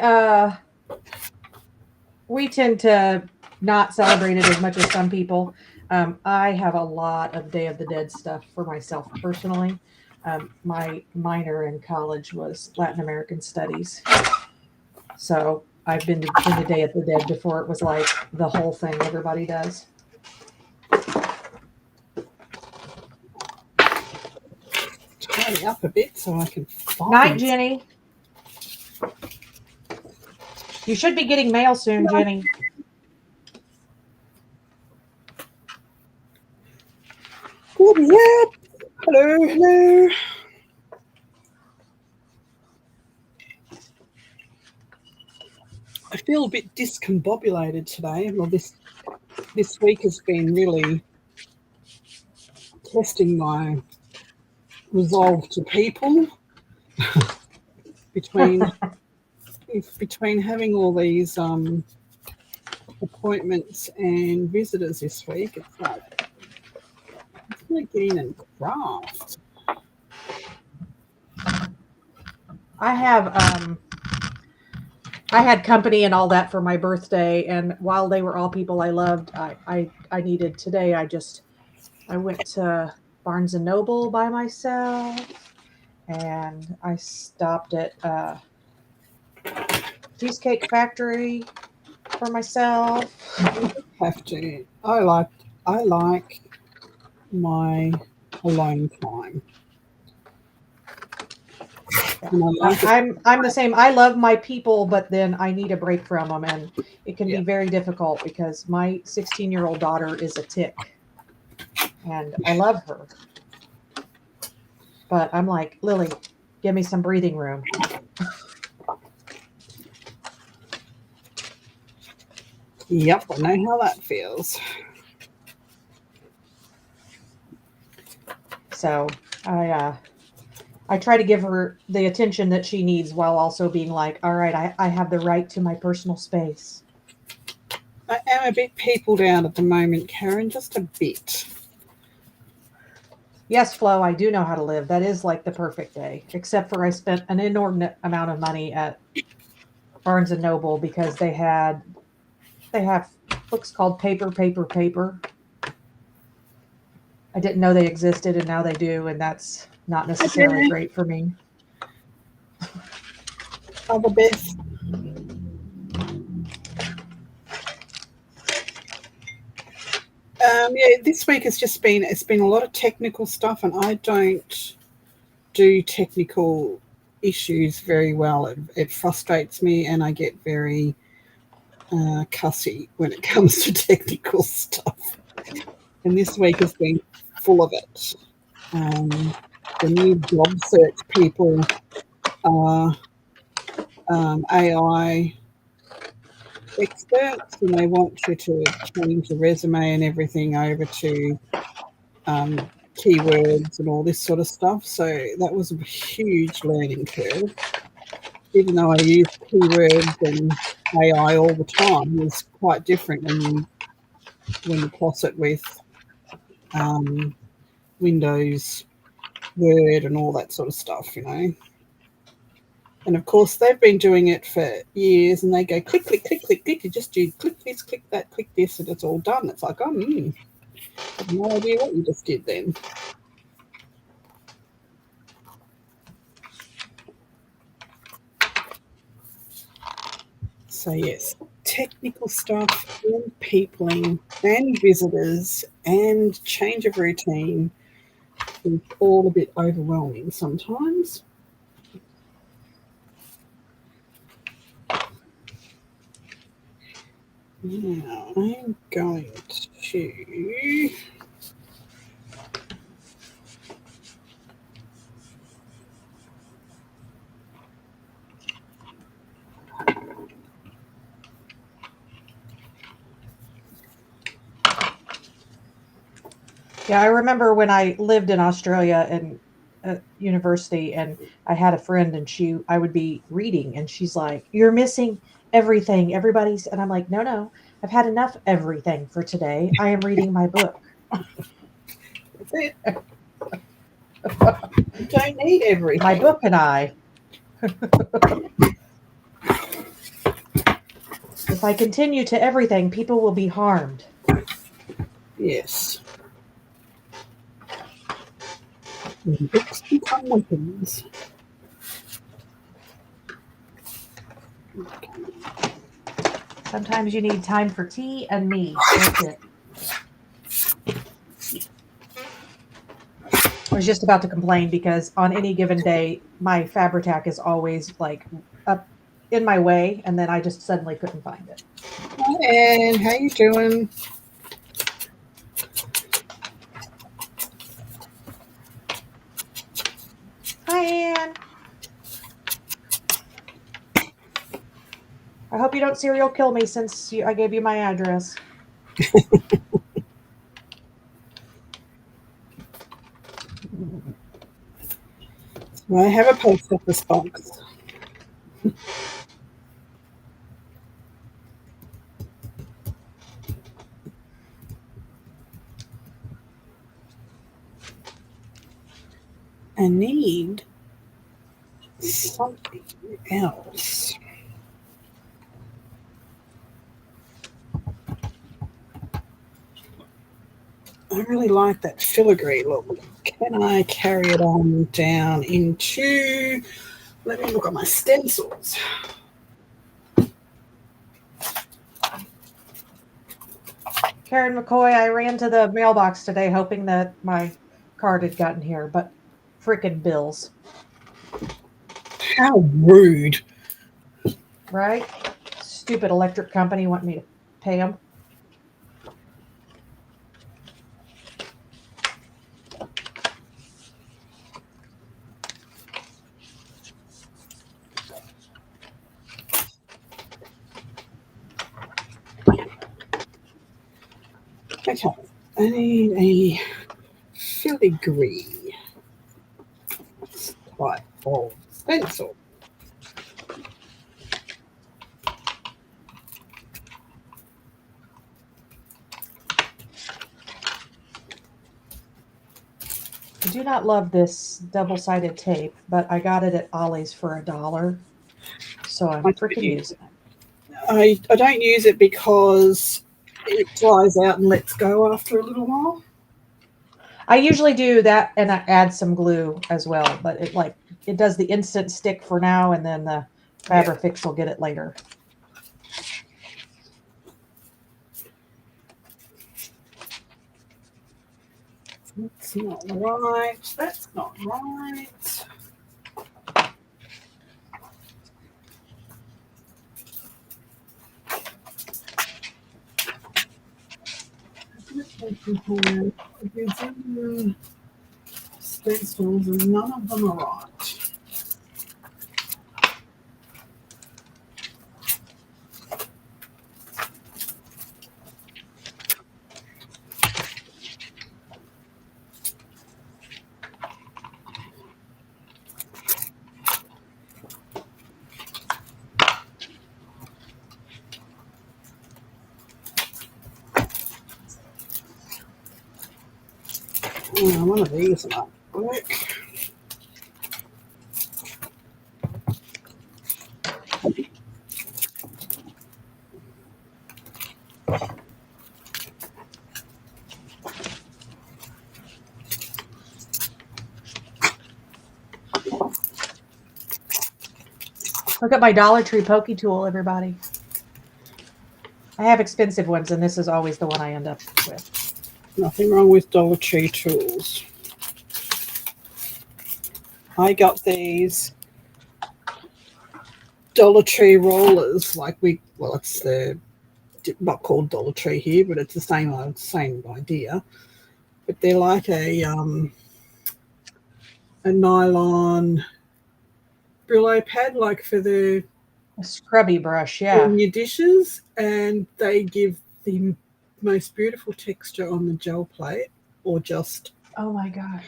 tend to not celebrate it as much as some people. I have a lot of Day of the Dead stuff for myself personally. My minor in college was Latin American Studies. So I've been to Day of the Dead before it was like the whole thing everybody does. hurry up a bit so I can find. Night, Jenny. You should be getting mail soon, Jenny. Good, yeah. Hello, hello. I feel a bit discombobulated today. Well, this week has been really testing my resolve to people between having all these appointments and visitors this week. It's like get in and craft. I had company and all that for my birthday, and while they were all people I loved, I needed today. I went to Barnes and Noble by myself, and I stopped at Cheesecake Factory for myself. Have to. I like my alone time. I'm the same. I love my people, but then I need a break from them, and it can be very difficult because my 16-year-old daughter is a tick, and I love her, but I'm like, Lily, give me some breathing room. Yep, I know how that feels. So I try to give her the attention that she needs while also being like, all right, I have the right to my personal space. I am a bit peopled out at the moment, Karen, just a bit. Yes, Flo, I do know how to live. That is like the perfect day, except for I spent an inordinate amount of money at Barnes and Noble because they have books called Paper. I didn't know they existed, and now they do, and that's not necessarily great for me. All the best. Yeah, this week it's been a lot of technical stuff, and I don't do technical issues very well. It frustrates me, and I get very cussy when it comes to technical stuff. And this week has been full of it. The new job search people are AI experts, and they want you to change your resume and everything over to keywords and all this sort of stuff. So that was a huge learning curve. Even though I use keywords and AI all the time, it's quite different when you cross it with Windows, Word, and all that sort of stuff, you know. And of course, they've been doing it for years, and they go click, click, click, click, click. You just do click this, click that, click this, and it's all done. It's like, I have no idea what you just did then. So yes, technical stuff and peopling and visitors and change of routine is all a bit overwhelming sometimes. Now I'm going to Yeah, I remember when I lived in Australia and at university, and I had a friend, and I would be reading, and she's like, "You're missing everything. Everybody's," and I'm like, "No, I've had enough everything for today. I am reading my book." That's it. You don't need everything. My book and I. If I continue to everything, people will be harmed. Yes. And books become weapons. Sometimes you need time for tea and me. That's it. I was just about to complain because on any given day, my Fabri-Tac is always like up in my way, and then I just suddenly couldn't find it. Hi, Anne. How you doing? Hi, Anne. I hope you don't serial kill me since I gave you my address. I have a post office box. I need something else. I really like that filigree look. Can I carry it on down into, let me look at my stencils. Karen McCoy, I ran to the mailbox today hoping that my card had gotten here, but frickin' bills. How rude. Right? Stupid electric company want me to pay them. Okay, I need a filigree type of stencil. I do not love this double-sided tape, but I got it at Ollie's for $1, so I'm freaking using it. I don't use it because it dries out and lets go after a little while. I usually do that, and I add some glue as well, but it does the instant stick for now, and then the Fabrifix will get it later. That's not right. That's not right. Stencils, and none of them are right. Oh, one of these might work. Look at my Dollar Tree Pokey Tool, everybody. I have expensive ones, and this is always the one I end up with. Nothing wrong with Dollar Tree tools. I got these Dollar Tree rollers, it's the not called Dollar Tree here, but it's the same idea. But they're like a nylon Brillo pad, like for the A scrubby brush, yeah. in your dishes, and they give the most beautiful texture on the gel plate, or just oh my gosh,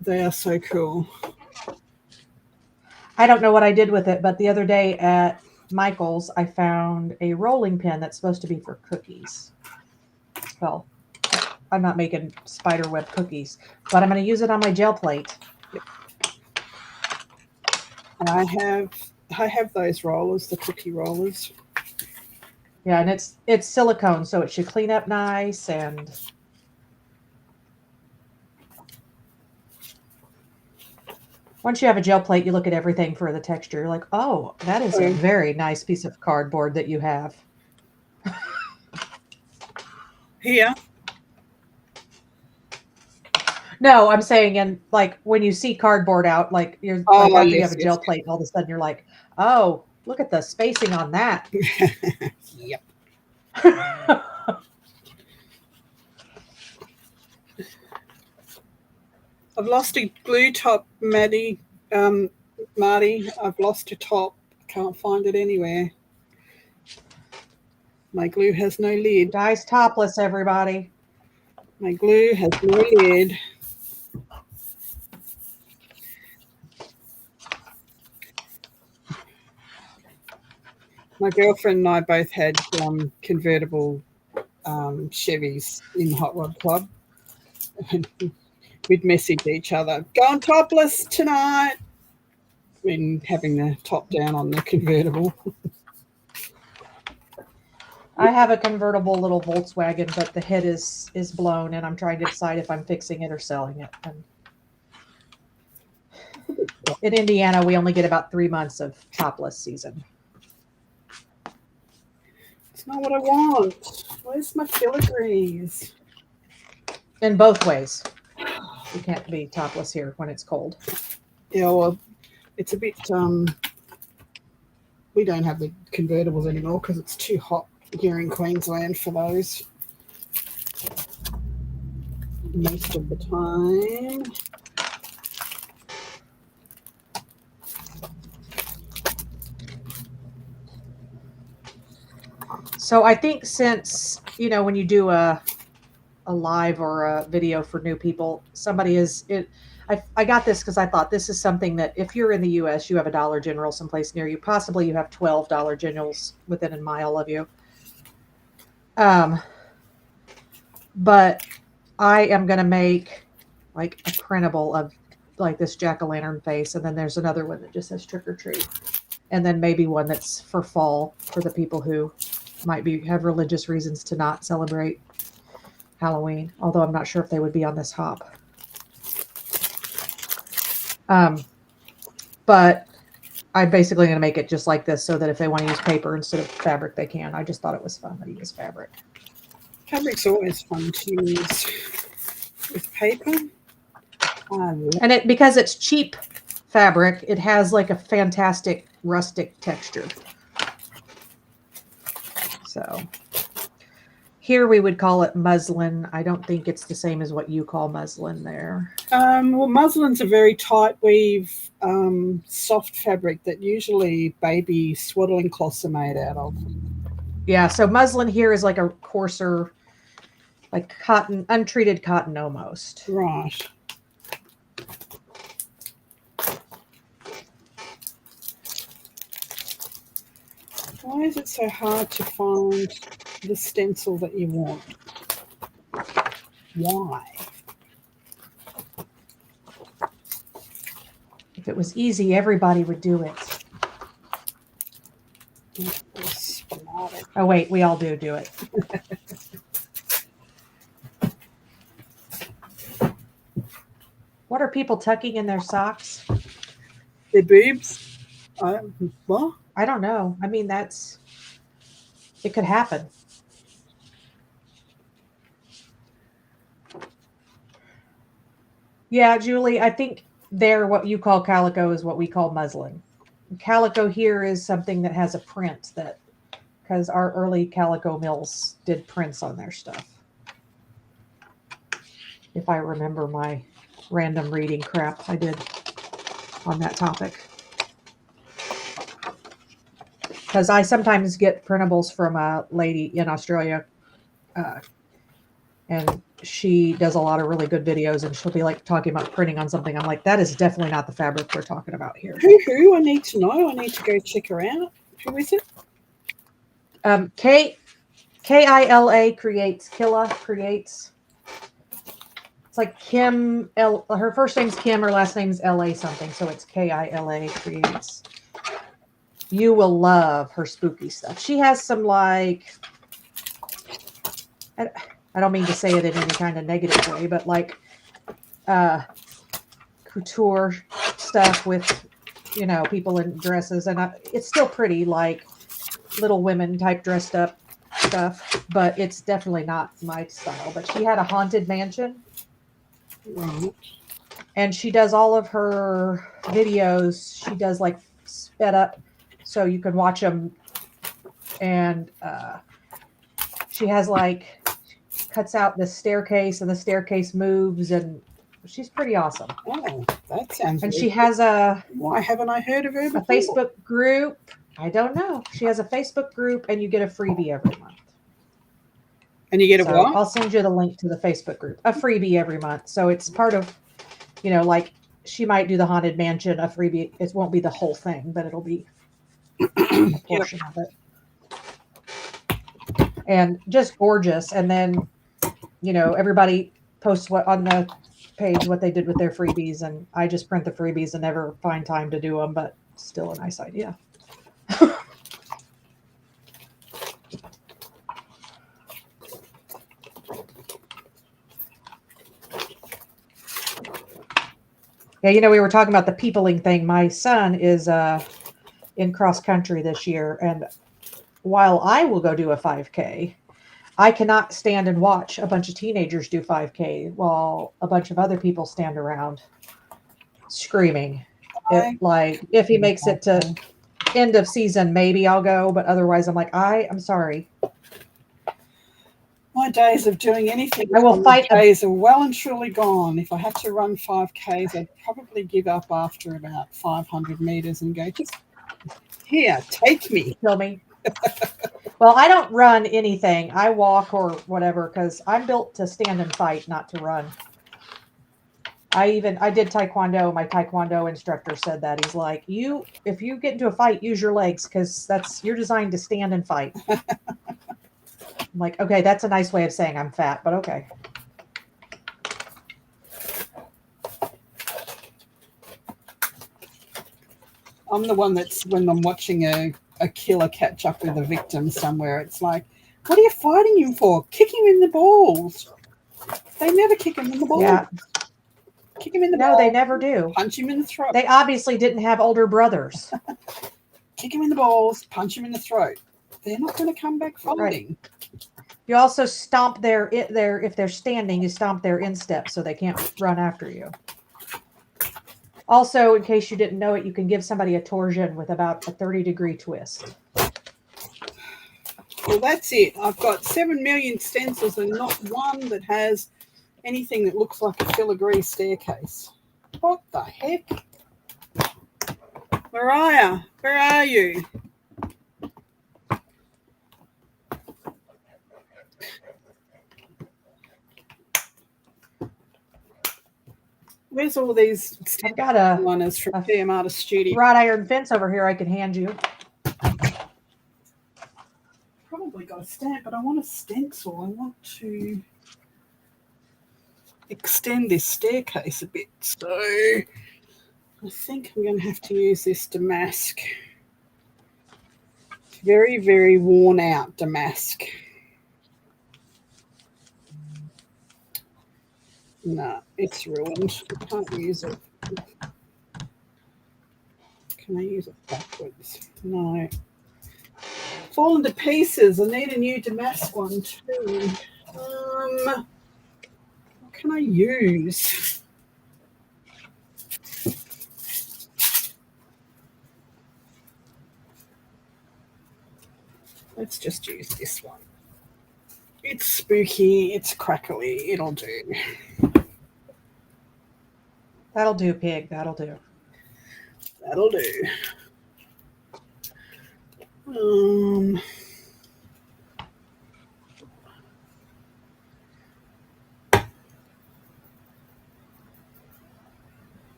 they are so cool. I don't know what I did with it, but the other day at Michael's, I found a rolling pin that's supposed to be for cookies. Well, I'm not making spider web cookies, but I'm going to use it on my gel plate. And I have those rollers, the cookie rollers. Yeah, and it's silicone, so it should clean up nice. And once you have a gel plate, you look at everything for the texture. You're like, oh, that is a very nice piece of cardboard that you have. Here. No, I'm saying, and like when you see cardboard out, like you're Oh, like after you have yes, a yes. gel plate, all of a sudden you're like, oh, look at the spacing on that. Yep. I've lost a glue top, Maddie. Marty, I've lost a top. Can't find it anywhere. My glue has no lid. Dies topless, everybody. My glue has no lid. My girlfriend and I both had convertible Chevys in Hot Rod Club. We'd message each other, going topless tonight, when having the top down on the convertible. I have a convertible little Volkswagen, but the head is blown, and I'm trying to decide if I'm fixing it or selling it. And in Indiana, we only get about 3 months of topless season. It's not what I want. Where's my filigrees? In both ways. You can't be topless here when it's cold. Yeah, well, it's a bit. We don't have the convertibles anymore because it's too hot here in Queensland for those. Most of the time. So I think since, when you do a live or a video for new people, somebody is it. I got this because I thought this is something that if you're in the U.S., you have a Dollar General someplace near you. Possibly you have 12 Dollar Generals within a mile of you. But I am going to make like a printable of like this jack-o'-lantern face. And then there's another one that just says trick or treat. And then maybe one that's for fall for the people who might have religious reasons to not celebrate Halloween, although I'm not sure if they would be on this hop. But I'm basically going to make it just like this so that if they want to use paper instead of fabric, they can. I just thought it was fun to use fabric. Fabric's always fun to use with paper. And because it's cheap fabric, it has like a fantastic rustic texture. So here we would call it muslin. I don't think it's the same as what you call muslin there. Well, muslin's a very tight weave, soft fabric that usually baby swaddling cloths are made out of. Yeah, so muslin here is like a coarser, like cotton, untreated cotton almost. Right. Why is it so hard to find the stencil that you want? Why? If it was easy, everybody would do it. Oh, wait, we all do it. What are people tucking in their socks? Their boobs? What? I don't know. I mean, it could happen. Yeah, Julie, I think what you call calico is what we call muslin. Calico here is something that has a print because our early calico mills did prints on their stuff. If I remember my random reading crap I did on that topic. Because I sometimes get printables from a lady in Australia, and she does a lot of really good videos, and she'll be like talking about printing on something. I'm like, that is definitely not the fabric we're talking about here. Who? I need to know. I need to go check her out. Who is it? Kila creates. Killa creates. It's like Kim L. Her first name's Kim. Her last name's L.A. something. So it's Kila creates. You will love her spooky stuff. She has some like, I don't mean to say it in any kind of negative way, but like couture stuff with, people in dresses. And it's still pretty, like Little Women type dressed up stuff, but it's definitely not my style. But she had a haunted mansion. Right. And she does all of her videos. She does like sped up so you can watch them. And she has like cuts out the staircase and the staircase moves, and she's pretty awesome. Oh, that sounds. And really she has Why haven't I heard of her a before? Facebook group. I don't know. She has a Facebook group, and you get a freebie every month. And you get a So what? I'll send you the link to the Facebook group. A freebie every month. So it's part of, like she might do the Haunted Mansion, a freebie. It won't be the whole thing, but it'll be a portion of it. And just gorgeous. And then, everybody posts what on the page what they did with their freebies, and I just print the freebies and never find time to do them, but still a nice idea. Yeah, we were talking about the peopling thing. My son is in cross country this year, and while I will go do a 5K, I cannot stand and watch a bunch of teenagers do 5K while a bunch of other people stand around screaming. If he makes it to end of season, maybe I'll go, but otherwise I'm like, I'm sorry. My days of doing anything, I will fight. Days are well and truly gone. If I had to run 5Ks, I'd probably give up after about 500 meters and go, just here, take me. Kill me. Well, I don't run anything. I walk or whatever because I'm built to stand and fight, not to run. I did Taekwondo. My Taekwondo instructor said that. He's like, if you get into a fight, use your legs because you're designed to stand and fight. I'm like, okay, that's a nice way of saying I'm fat, but okay. I'm the one that's when I'm watching a killer catch up with a victim somewhere, it's like, what are you fighting him for? Kick him in the balls. They never kick him in the balls. Yeah. Kick him in the balls. No, they never do. Punch him in the throat. They obviously didn't have older brothers. Kick him in the balls, punch him in the throat. They're not going to come back fighting. Right. You also stomp if they're standing, you stomp their instep so they can't run after you. Also, in case you didn't know it, you can give somebody a torsion with about a 30-degree twist. Well, that's it. I've got 7 million stencils and not one that has anything that looks like a filigree staircase. What the heck? Mariah, where are you? Where's all these? I've got a liners from PM Artist Studio. Wrought iron fence over here I can hand you. Probably got a stamp, but I want a stencil. I want to extend this staircase a bit. So I think I'm going to have to use this damask. Very, very worn out damask. No, it's ruined. I can't use it. Can I use it backwards? No. Fallen to pieces. I need a new damask one too. What can I use? Let's just use this one. It's spooky, it's crackly, it'll do. That'll do, pig, that'll do. That'll do.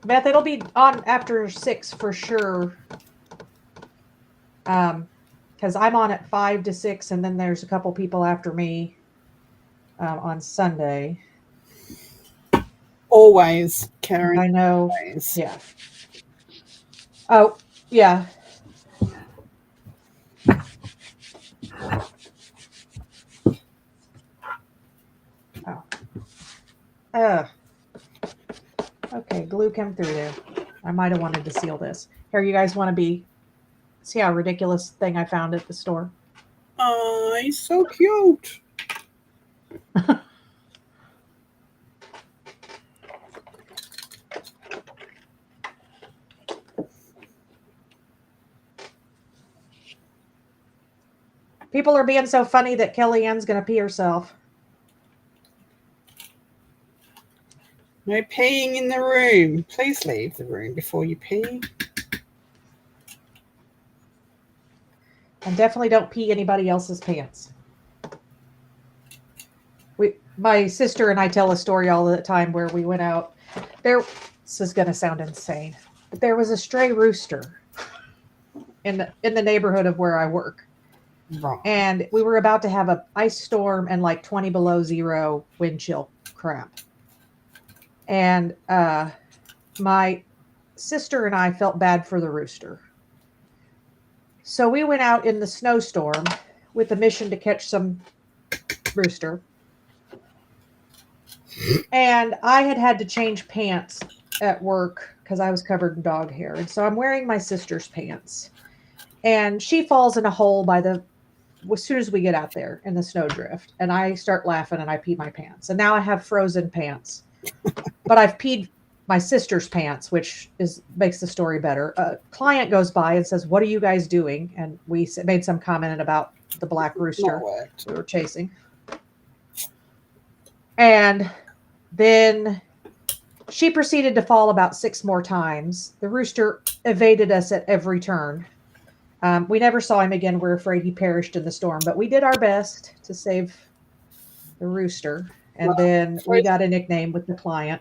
Beth, it'll be on after 6 for sure. Because I'm on at 5 to 6, and then there's a couple people after me on Sunday. Always, Karen. I know. Always. Yeah. Oh, yeah. Oh. Okay, glue came through there. I might have wanted to seal this. Here, you guys want to see how ridiculous thing I found at the store? Oh, he's so cute. People are being so funny that Kellyanne's going to pee herself. No peeing in the room. Please leave the room before you pee. And definitely don't pee anybody else's pants. My sister and I tell a story all the time where we went out. This is going to sound insane, but there was a stray rooster in the neighborhood of where I work. Right. And we were about to have an ice storm and like 20 below zero wind chill crap. And my sister and I felt bad for the rooster. So we went out in the snowstorm with the mission to catch some rooster. And I had to change pants at work because I was covered in dog hair. And so I'm wearing my sister's pants. And she falls in a hole as soon as we get out there in the snowdrift. And I start laughing and I pee my pants. And now I have frozen pants. But I've peed my sister's pants, which makes the story better. A client goes by and says, "What are you guys doing?" And we made some comment about the black rooster we were chasing. And then she proceeded to fall about 6 more times. The rooster evaded us at every turn. We never saw him again. We're afraid he perished in the storm, but we did our best to save the rooster. And then we got a nickname with the client,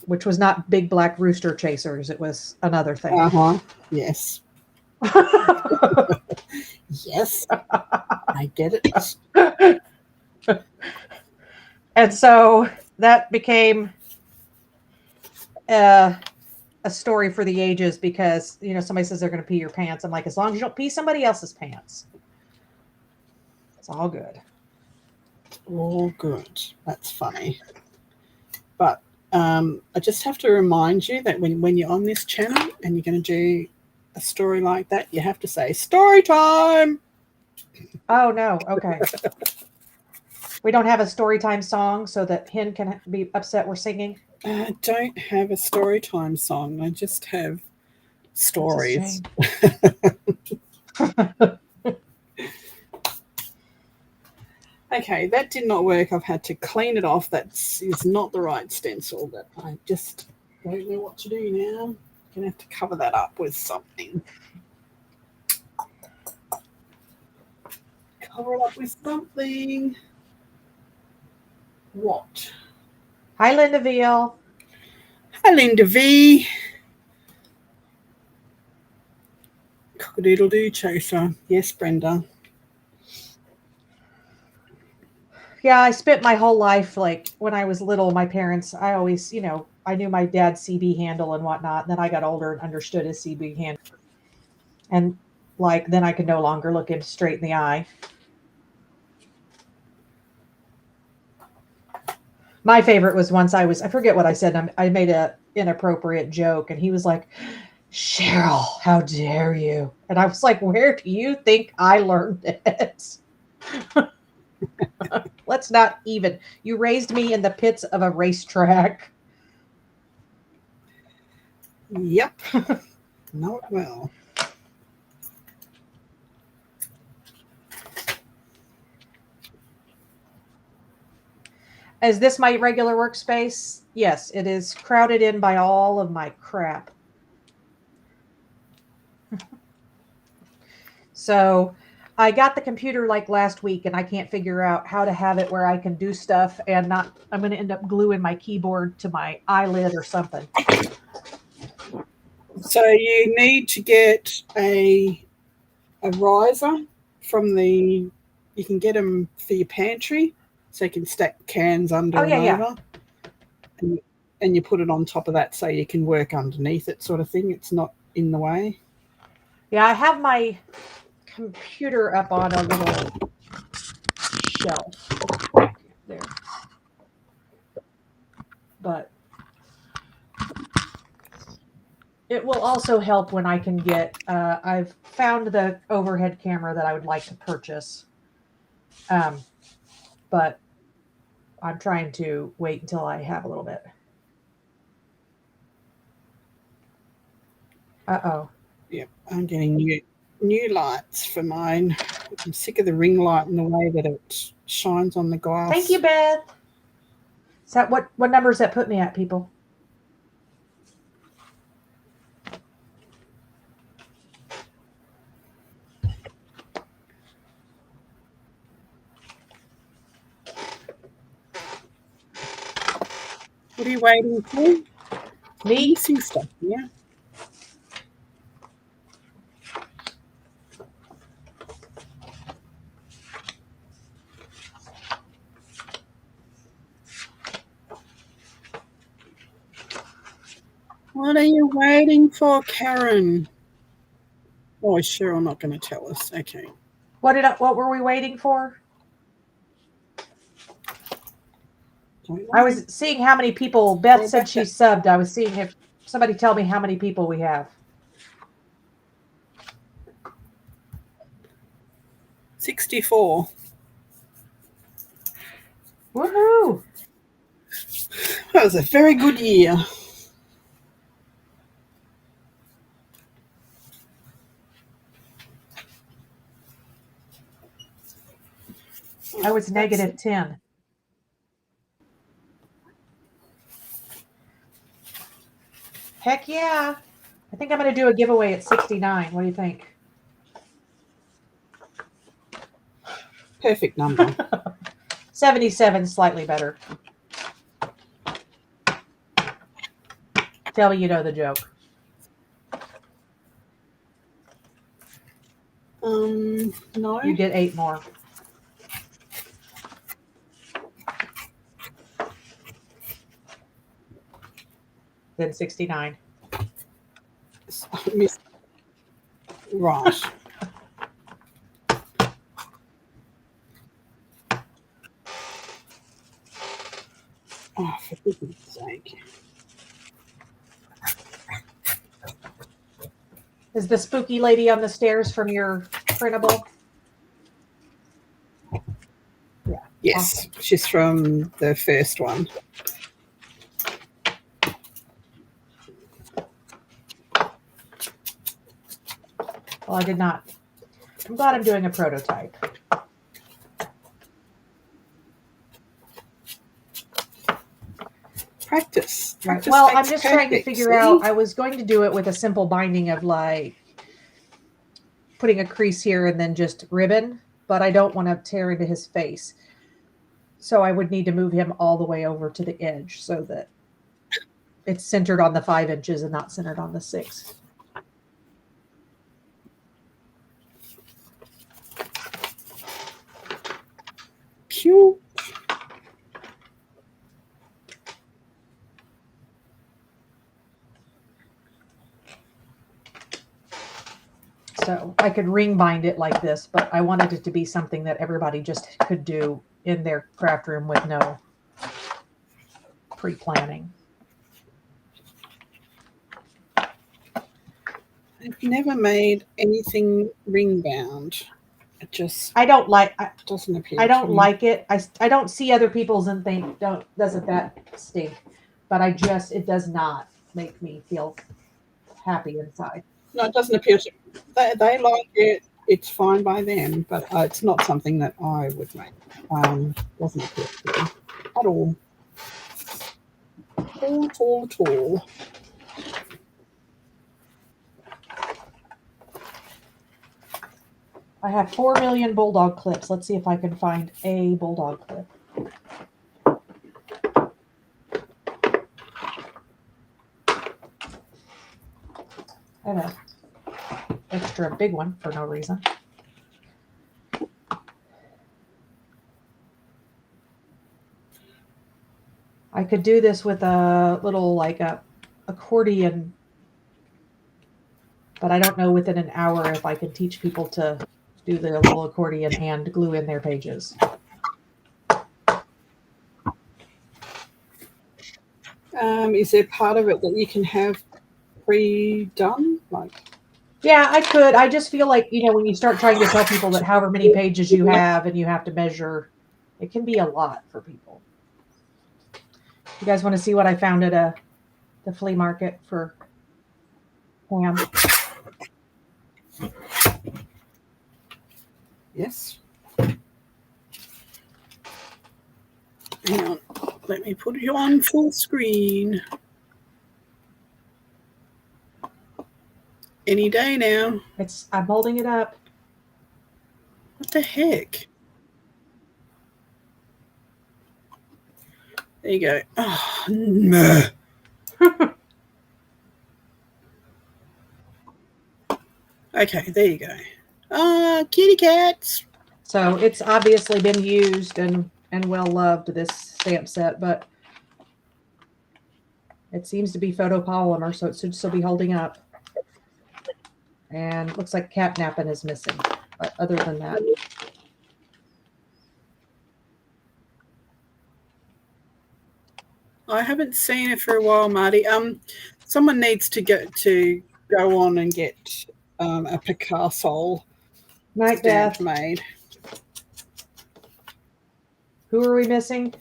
which was not Big Black Rooster Chasers. It was another thing. Yes. Yes. I get it. And so that became a story for the ages because, somebody says they're going to pee your pants. I'm like, as long as you don't pee somebody else's pants, it's all good. All good. That's funny. But I just have to remind you that when you're on this channel and you're going to do a story like that, you have to say, "Story time!" Oh, no. Okay. We don't have a story time song so that Hen can be upset we're singing? I don't have a story time song. I just have stories. Okay, that did not work. I've had to clean it off. That is not the right stencil. But I just don't know what to do now. I'm going to have to cover that up with something. Cover it up with something. What? Hi, Linda Veal. Hi, Linda V. Cock-a-doodle-doo chaser. Yes, Brenda. Yeah, I spent my whole life, like when I was little, my parents, I always, I knew my dad's CB handle and whatnot. And then I got older and understood his CB handle. And then I could no longer look him straight in the eye. My favorite was once I forget what I said. I made an inappropriate joke and he was like, "Cheryl, how dare you?" And I was like, "Where do you think I learned it?" Let's not even. You raised me in the pits of a racetrack. Yep. Not well. Is this my regular workspace? Yes, it is crowded in by all of my crap. So I got the computer like last week and I can't figure out how to have it where I can do stuff and not, I'm going to end up gluing my keyboard to my eyelid or something. So you need to get a riser from you can get them for your pantry so you can stack cans under over. And you put it on top of that so you can work underneath it sort of thing. It's not in the way. Yeah, I have my computer up on a little shelf there. But it will also help when I can get, I've found the overhead camera that I would like to purchase. But I'm trying to wait until I have a little bit. Uh-oh. Yep, I'm getting new lights for mine. I'm sick of the ring light and the way that it shines on the glass. Thank you, Beth. Is that what numbers that put me at, people? What are you waiting for? Me? Mixing stuff, yeah. What are you waiting for, Karen? Oh, is Cheryl not going to tell us? Okay. What were we waiting for? Don't know. I was seeing how many people. Beth said she subbed. I was seeing if somebody tell me how many people we have. 64. Woohoo! That was a very good year. I was negative 10. Heck yeah. I think I'm going to do a giveaway at 69. What do you think? Perfect number. 77, slightly better. Tell me you know the joke. No. You get 8 more. Then 69. Right. Oh, for goodness sake. Is the spooky lady on the stairs from your printable? Yeah. Yes, awesome. She's from the first one. Well, I did not. I'm glad I'm doing a prototype. Practice. Right. Well, I'm just trying to figure out. I was going to do it with a simple binding of like putting a crease here and then just ribbon, but I don't want to tear into his face. So I would need to move him all the way over to the edge so that it's centered on the 5 inches and not centered on the 6. Cute. So I could ring bind it like this, but I wanted it to be something that everybody just could do in their craft room with no pre-planning. I've never made anything ring bound. It just doesn't appeal. I don't like it. I don't see other people's and think doesn't that stink? But it does not make me feel happy inside. No, it doesn't appeal to me. They like it. It's fine by them, but it's not something that I would make. Doesn't appeal to me at all. At all. I have 4 million bulldog clips. Let's see if I can find a bulldog clip. I have an extra big one for no reason. I could do this with a little like a accordion, but I don't know within an hour if I can teach people to do the little accordion and glue in their pages. Is there part of it that you can have pre-done? Yeah, I could. I just feel like, when you start trying to tell people that however many pages you have and you have to measure, it can be a lot for people. You guys want to see what I found at the flea market for ham? Yes. Hang on. Let me put you on full screen. Any day now. I'm holding it up. What the heck? There you go. Oh, no. Okay, there you go. Kitty cats. So it's obviously been used and well loved, this stamp set, but it seems to be photopolymer, so it should still be holding up. And looks like catnapping is missing. But other than that, I haven't seen it for a while, Marty. Someone needs to go on and get a Picasso Night stamp Death. made. Who are we missing?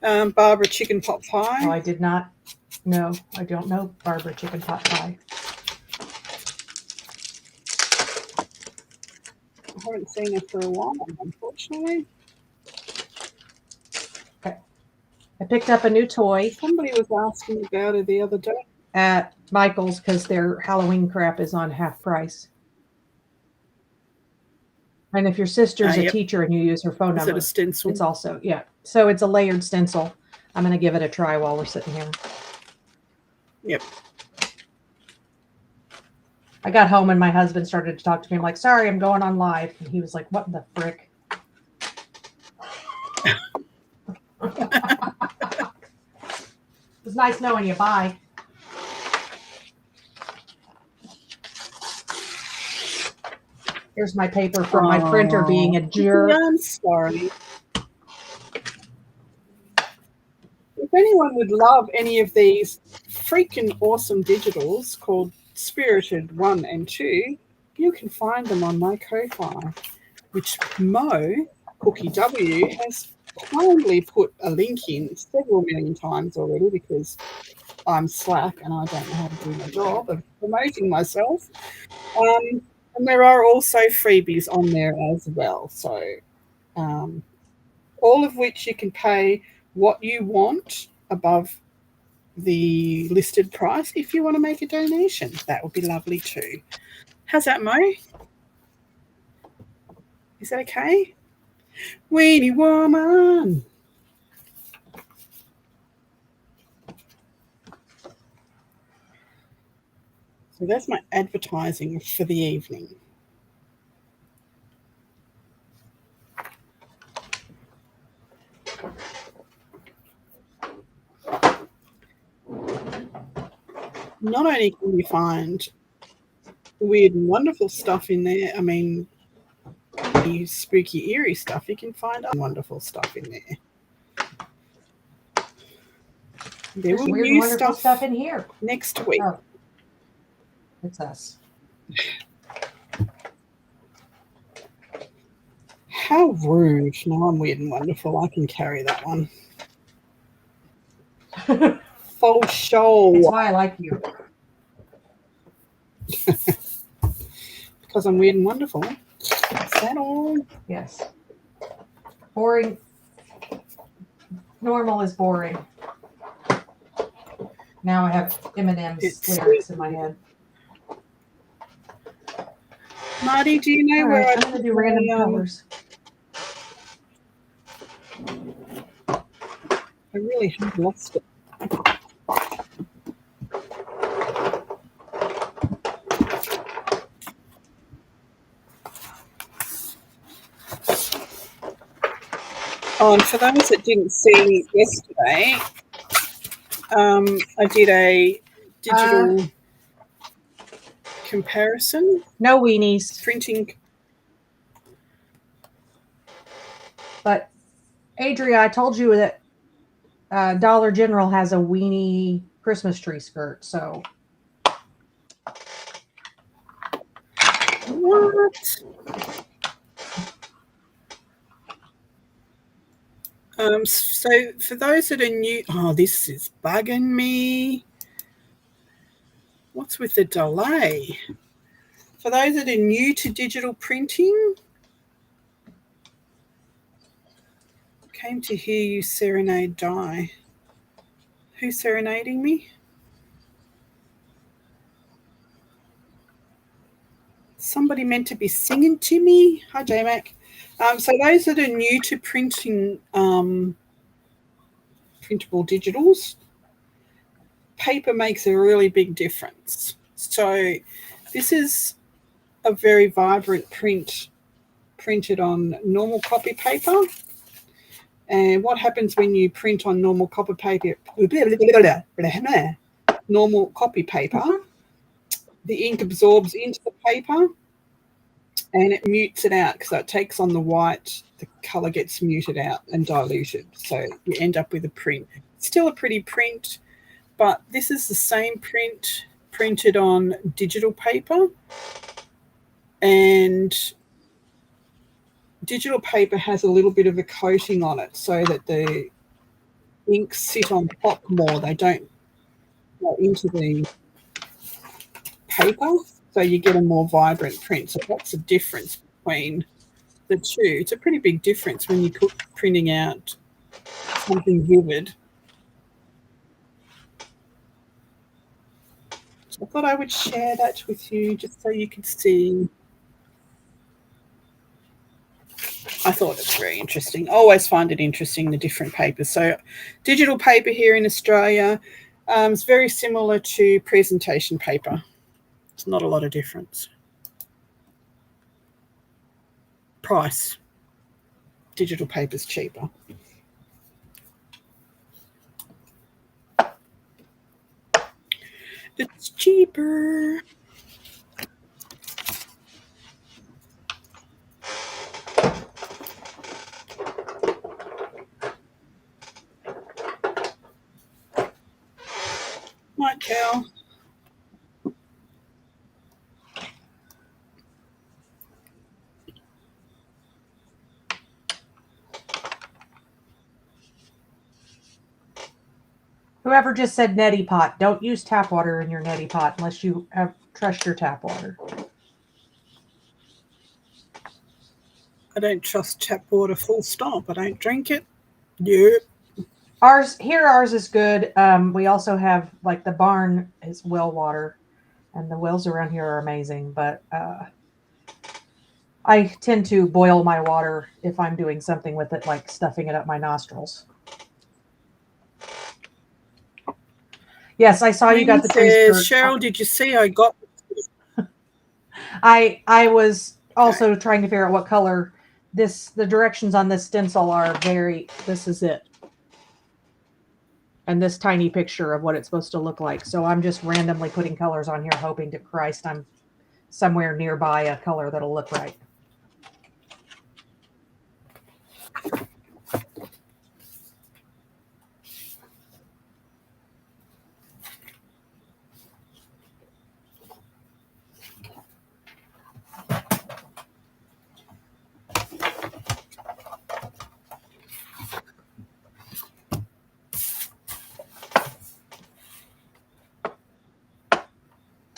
Barbara Chicken Pot Pie. Oh, I did not know. I don't know Barbara Chicken Pot Pie. I haven't seen her for a while, unfortunately. Okay. I picked up a new toy. Somebody was asking about it the other day. At Michael's because their Halloween crap is on half price. And if your sister's a Yep. teacher and you use her phone Is number, it a stencil? it's also, yeah. So it's a layered stencil. I'm going to give it a try while we're sitting here. Yep. I got home and my husband started to talk to me. I'm like, sorry, I'm going on live. And he was like, what the frick? It was nice knowing you. Bye. Here's my paper from my printer being a jerk. I'm sorry. If anyone would love any of these freaking awesome digitals called Spirited 1 and 2, you can find them on my Ko-Fi, which Mo, Cookie W, has kindly put a link in several million times already because I'm slack and I don't know how to do my job of promoting myself. And there are also freebies on there as well. So all of which you can pay what you want above the listed price if you want to make a donation. That would be lovely too. How's that, Mo? Is that okay? Weenie woman. So that's my advertising for the evening. Not only can you find weird and wonderful stuff in there, I mean, the spooky, eerie stuff, you can find wonderful stuff in there. There will be Weird and new wonderful stuff in here. next week. Oh, it's us. How rude. No, I'm weird and wonderful. I can carry that one. Full show. It's why I like you. Because I'm weird and wonderful. Is that all? Yes. Boring. Normal is boring. Now I have Eminem's lyrics in my head. Marty, do you know All where right, I'm going to do random colors. I really have lost it. Oh, and for those that didn't see yesterday, I did a digital comparison. No weenies. Printing. But, Adria, I told you that Dollar General has a weenie Christmas tree skirt, so. What? So for those that are new, oh, this is bugging me. What's with the delay? For those that are new to digital printing, came to hear you serenade Di. Who's serenading me? Somebody meant to be singing to me. Hi, J-Mac. So those that are new to printing printable digitals, paper makes a really big difference. So this is a very vibrant print printed on normal copy paper. And what happens when you print on normal copy paper? Normal copy paper, the ink absorbs into the paper and it mutes it out because it takes on the white, the colour gets muted out and diluted. So you end up with a print. Still a pretty print, but this is the same print printed on digital paper. And digital paper has a little bit of a coating on it so that the inks sit on top more. They don't go into the paper, so you get a more vibrant print. So that's the difference between the two. It's a pretty big difference when you're printing out something vivid. So I thought I would share that with you just so you could see. I thought it's very interesting. I always find it interesting, the different papers. So digital paper here in Australia is very similar to presentation paper. It's not a lot of difference. Price. Digital paper's cheaper. It's cheaper. Night, Cal. Whoever just said neti pot, don't use tap water in your neti pot unless you trust your tap water. I don't trust tap water, full stop. I don't drink it. Yep. Ours is good. We also have, like, the barn is well water, and the wells around here are amazing. But I tend to boil my water if I'm doing something with it, like stuffing it up my nostrils. Yes, I saw you got the tree skirt. Cheryl, did you see I got? I was also trying to figure out what color the directions on this stencil are very. This is it. And this tiny picture of what it's supposed to look like. So I'm just randomly putting colors on here, hoping to Christ I'm somewhere nearby a color that'll look right.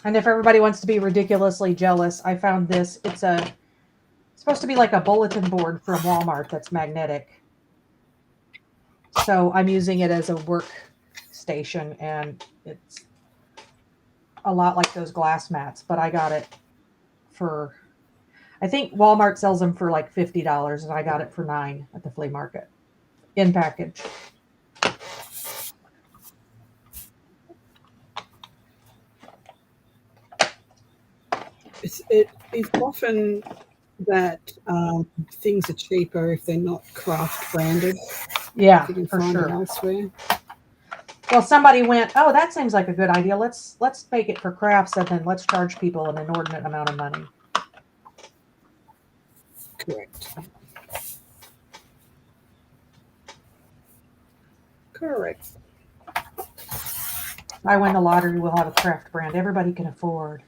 And if everybody wants to be ridiculously jealous, I found this. It's supposed to be like a bulletin board from Walmart that's magnetic. So I'm using it as a work station, and it's a lot like those glass mats, but I got it for, I think Walmart sells them for like $50, and I got it for $9 at the flea market in package. It's often that things are cheaper if they're not craft branded. Yeah, You can for find sure. it elsewhere. Well, somebody went, oh, that seems like a good idea. Let's make it for crafts, and then let's charge people an inordinate amount of money. Correct. Correct. If I win the lottery, we'll have a craft brand everybody can afford.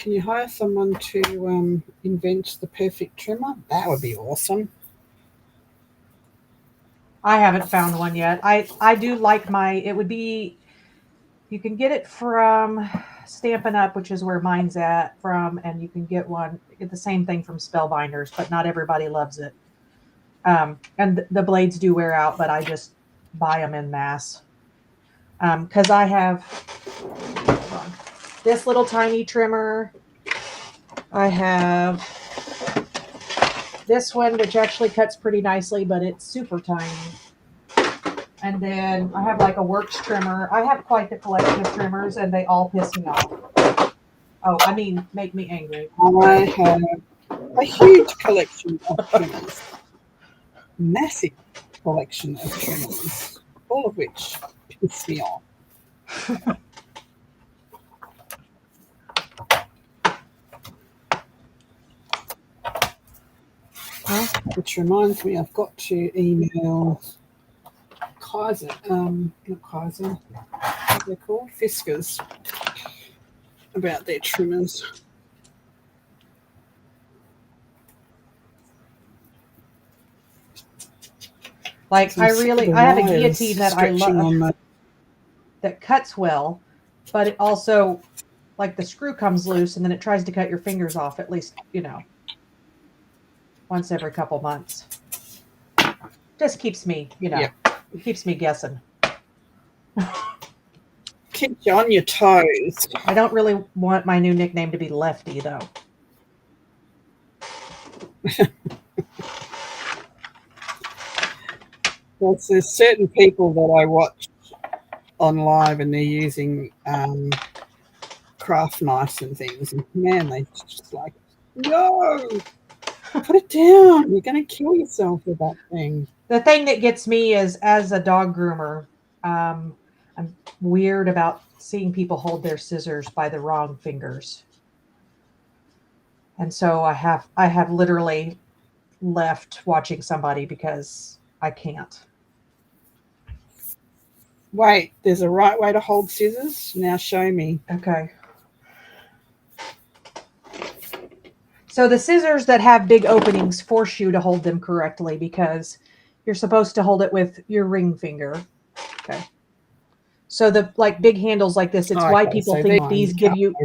Can you hire someone to invent the perfect trimmer? That would be awesome. I haven't found one yet. I do like it would be, you can get it from Stampin' Up, which is where mine's at from, and you can get the same thing from Spellbinders, but not everybody loves it. And the blades do wear out, but I just buy them in mass. Because I have this little tiny trimmer. I have this one, which actually cuts pretty nicely, but it's super tiny. And then I have like a Works trimmer. I have quite the collection of trimmers, and they all piss me off. Oh, I mean, make me angry. I have a huge collection of trimmers. Massive collection of trimmers, all of which piss me off. Which reminds me, I've got to email Kaiser, not Kaiser, what are they called? Fiskars, about their trimmers. Like, I have a guillotine that I love that cuts well, but it also, like, the screw comes loose and then it tries to cut your fingers off at least, once every couple months. Just keeps me, it keeps me guessing. Keeps you on your toes. I don't really want my new nickname to be Lefty, though. Well, there's certain people that I watch on live and they're using craft knives and things. And man, they just like, no, put it down. You're going to kill yourself with that thing. The thing that gets me is, as a dog groomer, I'm weird about seeing people hold their scissors by the wrong fingers. And so I have literally left watching somebody because I can't. Wait, there's a right way to hold scissors? Now show me. Okay. So the scissors that have big openings force you to hold them correctly because you're supposed to hold it with your ring finger. Okay. So the big handles like this, it's why people think these give you...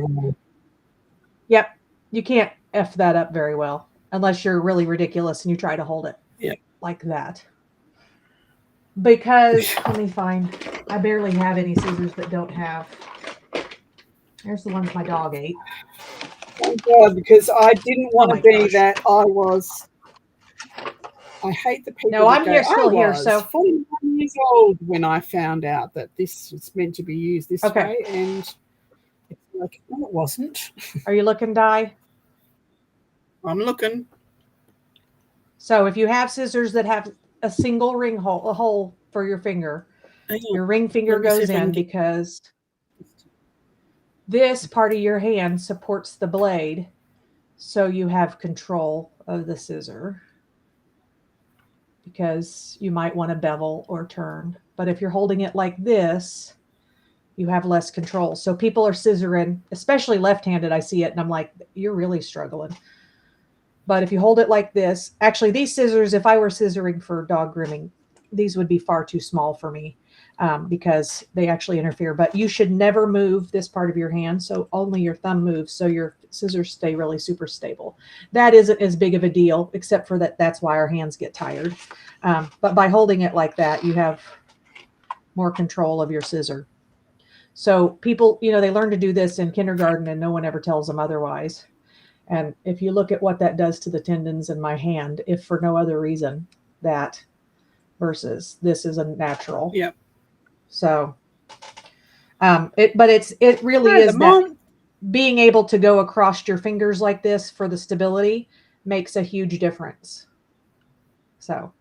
Yep. You can't F that up very well unless you're really ridiculous and you try to hold it like that. Because, let me find, I barely have any scissors that don't have. There's the ones my dog ate. Thank God, because I didn't want to be that I hate the people. No, I'm still here. So 41 years old when I found out that this was meant to be used this way, and it's like, no, it wasn't. Are you looking, Di? I'm looking. So if you have scissors that have a single ring hole, a hole for your finger, your ring finger goes in because this part of your hand supports the blade, so you have control of the scissor. Because you might want to bevel or turn. But if you're holding it like this, you have less control. So people are scissoring, especially left-handed. I see it and I'm like, you're really struggling. But if you hold it like this, actually these scissors, if I were scissoring for dog grooming, these would be far too small for me because they actually interfere. But you should never move this part of your hand. So only your thumb moves. So your scissors stay really super stable. That isn't as big of a deal, except for that's why our hands get tired. But by holding it like that, you have more control of your scissor. So people, they learn to do this in kindergarten and no one ever tells them otherwise. And if you look at what that does to the tendons in my hand, if for no other reason, that versus this is a natural. Yep. So, it really is that being able to go across your fingers like this for the stability makes a huge difference. So,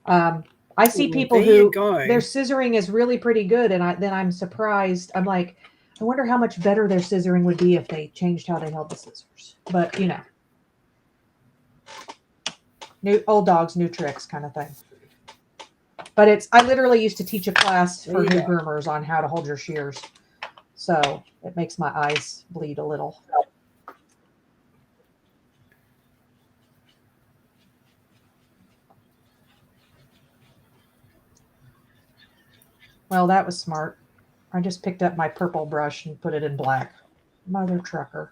I see people who their scissoring is really pretty good. And then I'm surprised. I'm like, I wonder how much better their scissoring would be if they changed how they held the scissors. But, new old dogs, new tricks kind of thing. But I literally used to teach a class for new groomers on how to hold your shears. So it makes my eyes bleed a little. Well, that was smart. I just picked up my purple brush and put it in black. Mother trucker.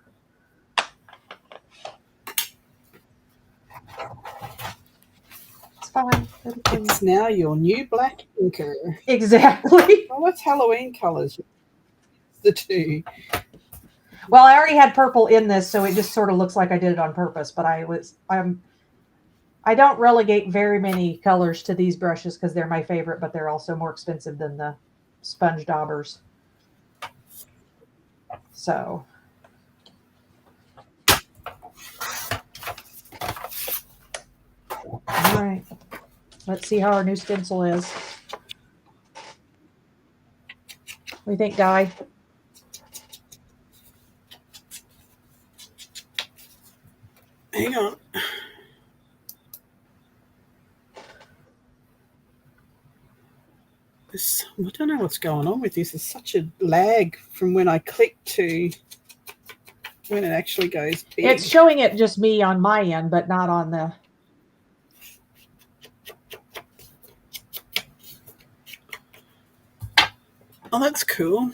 It's fine. It'll clean. It's now your new black inker. Exactly. Well, what's Halloween colours? The two. Well, I already had purple in this, so it just sort of looks like I did it on purpose. But I don't relegate very many colors to these brushes because they're my favorite, but they're also more expensive than the sponge daubers. So. All right. Let's see how our new stencil is. What do you think, Di? Hang on. I don't know what's going on with this. There's such a lag from when I click to when it actually goes big. It's showing it just me on my end, but not on the... Oh, that's cool.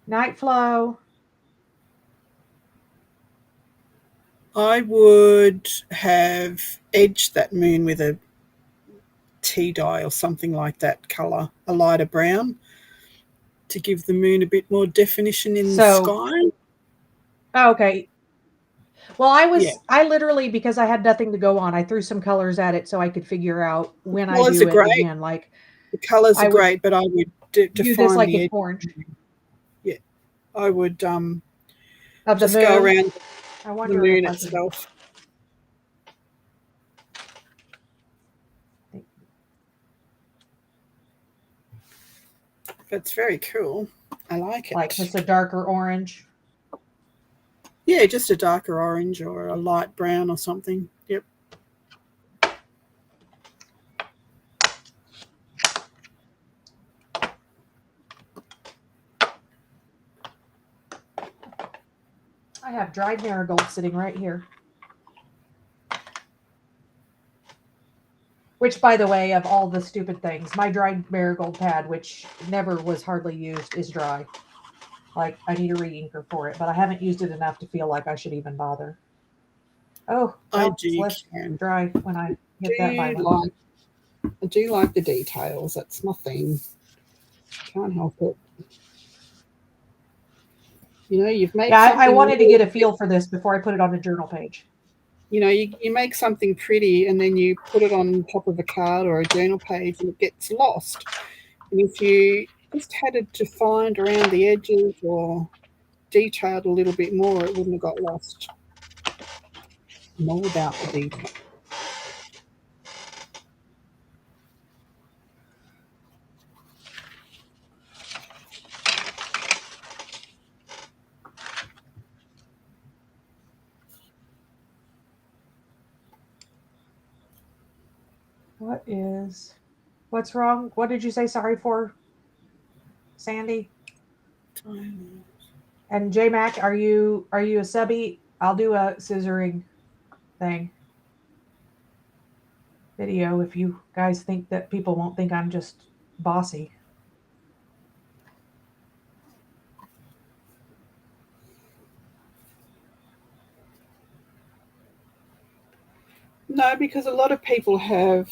Night Flow. I would have edged that moon with a tea dye or something like that colour, a lighter brown, to give the moon a bit more definition in the sky. Oh, okay. Well, I literally, because I had nothing to go on, I threw some colors at it so I could figure out when I do it again. Like, the colours are great, but I would define this like the it's orange. Yeah, I would just go around I wonder the moon itself. It's very cool. I like it. Like just a darker orange. Yeah, just a darker orange or a light brown or something. Yep. I have dried marigold sitting right here. Which, by the way, of all the stupid things, my dried marigold pad, which never was hardly used, is dry. Like, I need a re-inker for it, but I haven't used it enough to feel like I should even bother. Oh, it's less dry when I hit that by I do like the details. That's my thing. Can't help it. You know, you've made I wanted to get a feel for this before I put it on the journal page. You know, you make something pretty and then you put it on top of a card or a journal page and it gets lost. And if you just had it defined around the edges or detailed a little bit more, it wouldn't have got lost. I'm all about the detail. What's wrong? What did you say sorry for, Sandy? And J Mac, are you a subby? I'll do a scissoring thing video if you guys think that people won't think I'm just bossy. No, because a lot of people have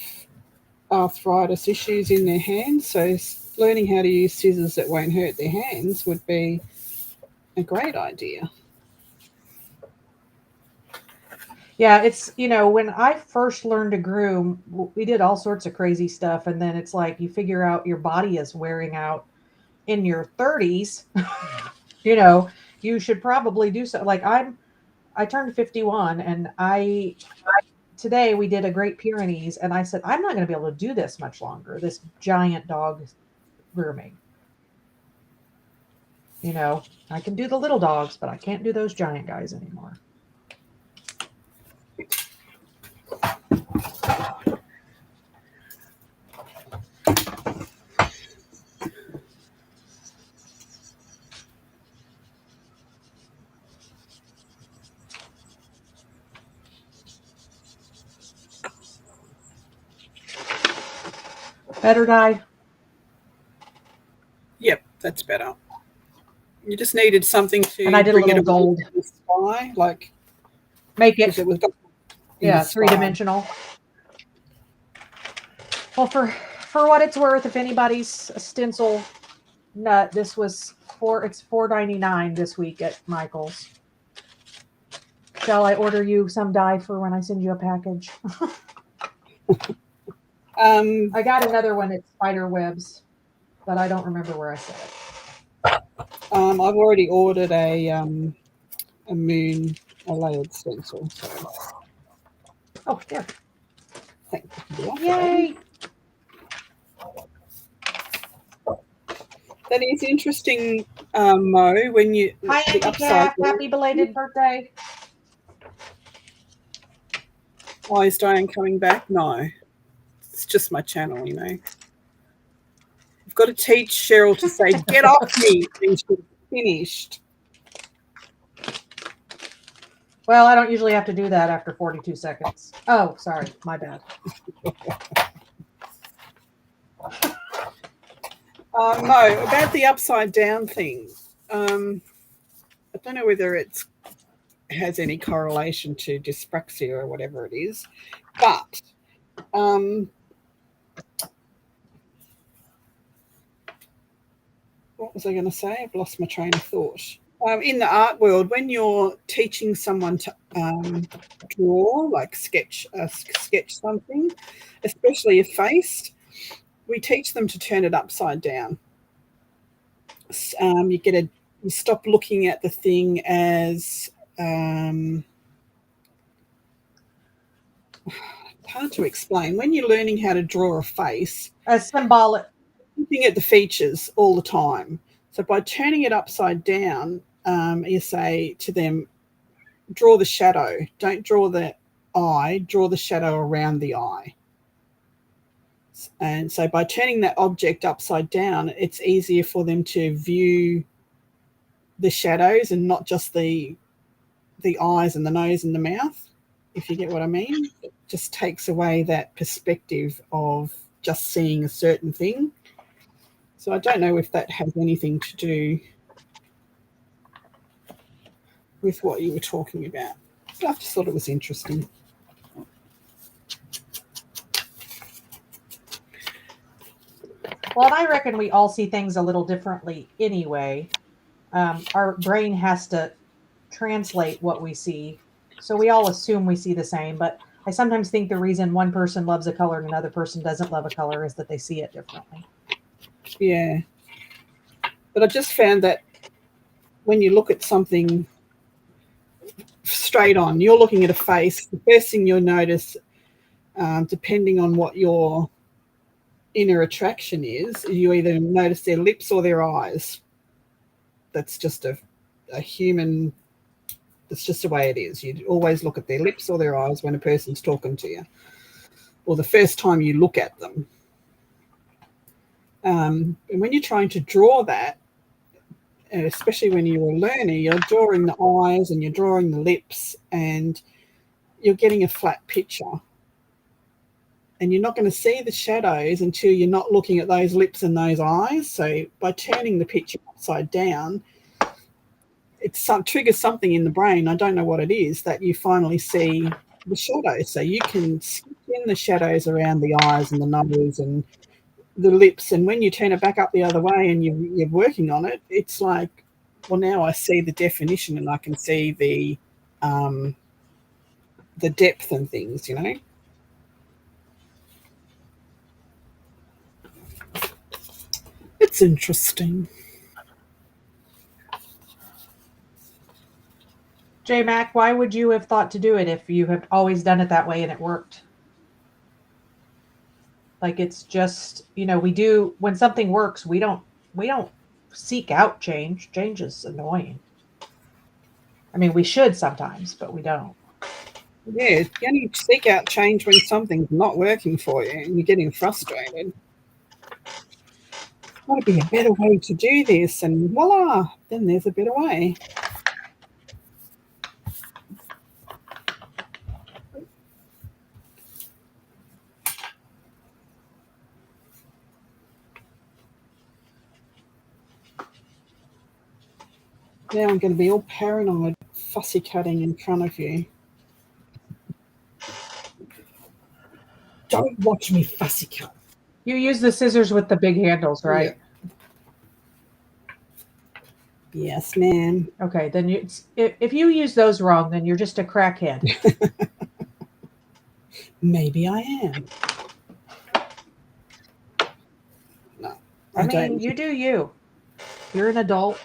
arthritis issues in their hands, so learning how to use scissors that won't hurt their hands would be a great idea. Yeah, it's, you know, when I first learned to groom, we did all sorts of crazy stuff, and then it's like you figure out your body is wearing out in your 30s. You know, you should probably do so. Like I turned 51, and today we did a Great Pyrenees, and I said, I'm not going to be able to do this much longer, this giant dog grooming. You know, I can do the little dogs, but I can't do those giant guys anymore. Better, Di? That's better. You just needed something to And I did a bring it little away gold. from the sky, like Make because it, it was in the sky. 3-dimensional. Well, for what it's worth, if anybody's a stencil nut, this was it's $4.99 this week at Michael's. Shall I order you some dye for when I send you a package? I got another one at Spider Webs, but I don't remember where I said it. I've already ordered a moon, a layered stencil. So Oh, here. thank you for the offer. Yay! That is interesting, Mo. When you Hi, the Auntie upside Calf. Happy belated birthday. Why is Diane coming back? No, it's just my channel, you know. I've got to teach Cheryl to say, "Get off me," and she's finished. Well, I don't usually have to do that after 42 seconds. Oh, sorry. My bad. No, about the upside down thing. I don't know whether it has any correlation to dyspraxia or whatever it is, but what was I going to say? I've lost my train of thought. In the art world, when you're teaching someone to draw, like sketch something, especially a face, we teach them to turn it upside down. You stop looking at the thing as it's hard to explain. When you're learning how to draw a face, A symbolic. looking at the features all the time. So by turning it upside down, you say to them, draw the shadow. Don't draw the eye, draw the shadow around the eye. And so by turning that object upside down, it's easier for them to view the shadows and not just the eyes and the nose and the mouth, if you get what I mean. It just takes away that perspective of just seeing a certain thing. So I don't know if that has anything to do with what you were talking about. So I just thought it was interesting. Well, I reckon we all see things a little differently anyway. Our brain has to translate what we see. So we all assume we see the same, but I sometimes think the reason one person loves a color and another person doesn't love a color is that they see it differently. Yeah. But I just found that when you look at something straight on, you're looking at a face, the first thing you'll notice, depending on what your inner attraction is, you either notice their lips or their eyes. That's just a human, that's just the way it is. You always look at their lips or their eyes when a person's talking to you, or the first time you look at them. And when you're trying to draw that, and especially when you're a learner, you're drawing the eyes and you're drawing the lips and you're getting a flat picture. And you're not going to see the shadows until you're not looking at those lips and those eyes. So by turning the picture upside down, it triggers something in the brain, I don't know what it is, that you finally see the shadows. So you can skip in the shadows around the eyes and the nose and the lips. And when you turn it back up the other way and you're working on it, it's like, well, now I see the definition and I can see the depth and things, you know. It's interesting. J Mac, why would you have thought to do it if you have always done it that way and it worked? Like, it's just, we do, when something works, we don't seek out change. Change is annoying. I mean, we should sometimes, but we don't. Yeah, you only seek out change when something's not working for you and you're getting frustrated. There's got to be a better way to do this, and voila, then there's a better way. Now I'm going to be all paranoid, fussy cutting in front of you. Don't watch me fussy cut. You use the scissors with the big handles, right? Yes, ma'am. Okay, then if you use those wrong, then you're just a crackhead. Maybe I am. No, I mean, you do you. You're an adult.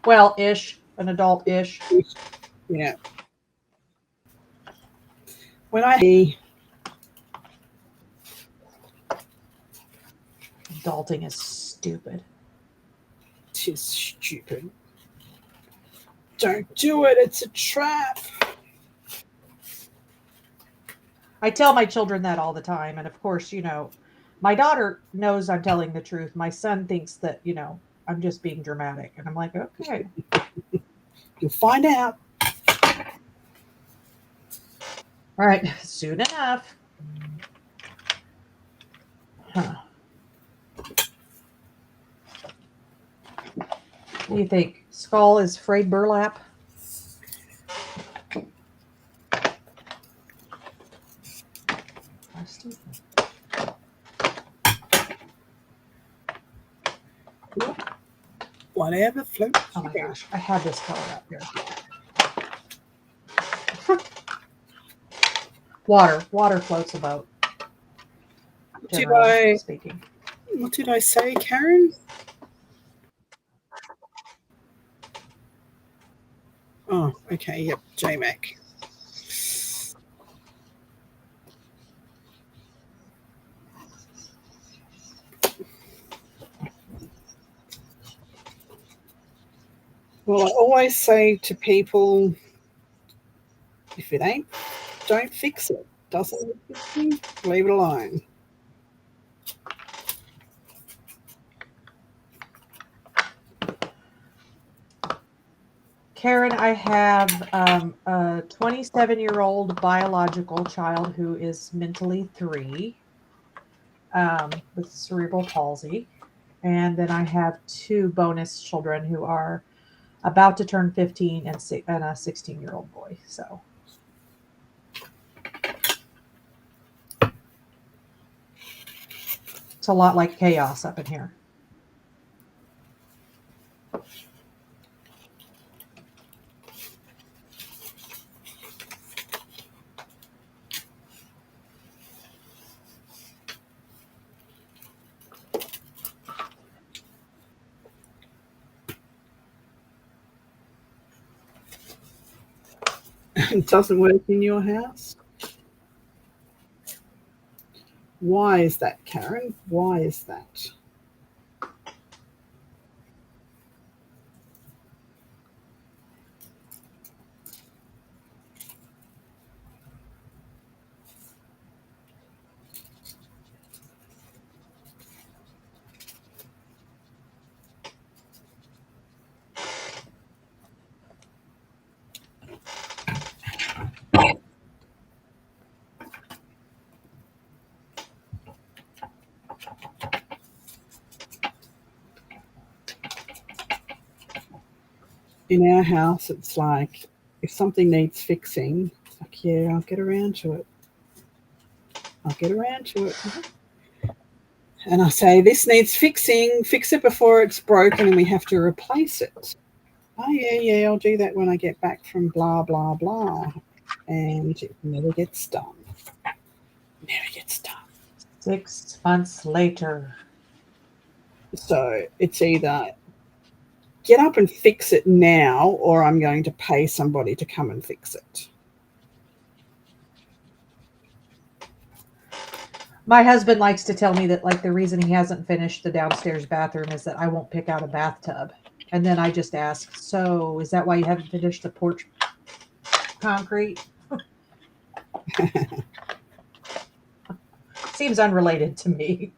Well, an adult-ish. Yeah. When I Adulting is stupid. it is stupid. Don't do it. It's a trap. I tell my children that all the time. And of course, my daughter knows I'm telling the truth. My son thinks that, I'm just being dramatic. And I'm like, okay. You'll find out. All right. Soon enough. Huh. What do you think? Skull is frayed burlap? Whatever floats. Oh my gosh, I had this color up here. Water floats a boat. Speaking. What did I say, Karen? Oh, okay. Yep, JMac. Well, I always say to people, if it ain't, don't fix it. Doesn't leave it alone. Karen, I have a 27-year-old biological child who is mentally 3 with cerebral palsy. And then I have 2 bonus children who are about to turn 15 and a 16-year-old boy. So it's a lot like chaos up in here. It doesn't work in your house? Why is that, Karen? Why is that? In our house, it's like if something needs fixing, it's like, yeah, I'll get around to it. I'll get around to it. And I say, this needs fixing. Fix it before it's broken and we have to replace it. Oh, yeah, I'll do that when I get back from blah, blah, blah. And it never gets done. Never gets done. 6 months later. So it's either get up and fix it now, or I'm going to pay somebody to come and fix it. My husband likes to tell me that, like, the reason he hasn't finished the downstairs bathroom is that I won't pick out a bathtub. And then I just ask, so is that why you haven't finished the porch concrete? Seems unrelated to me.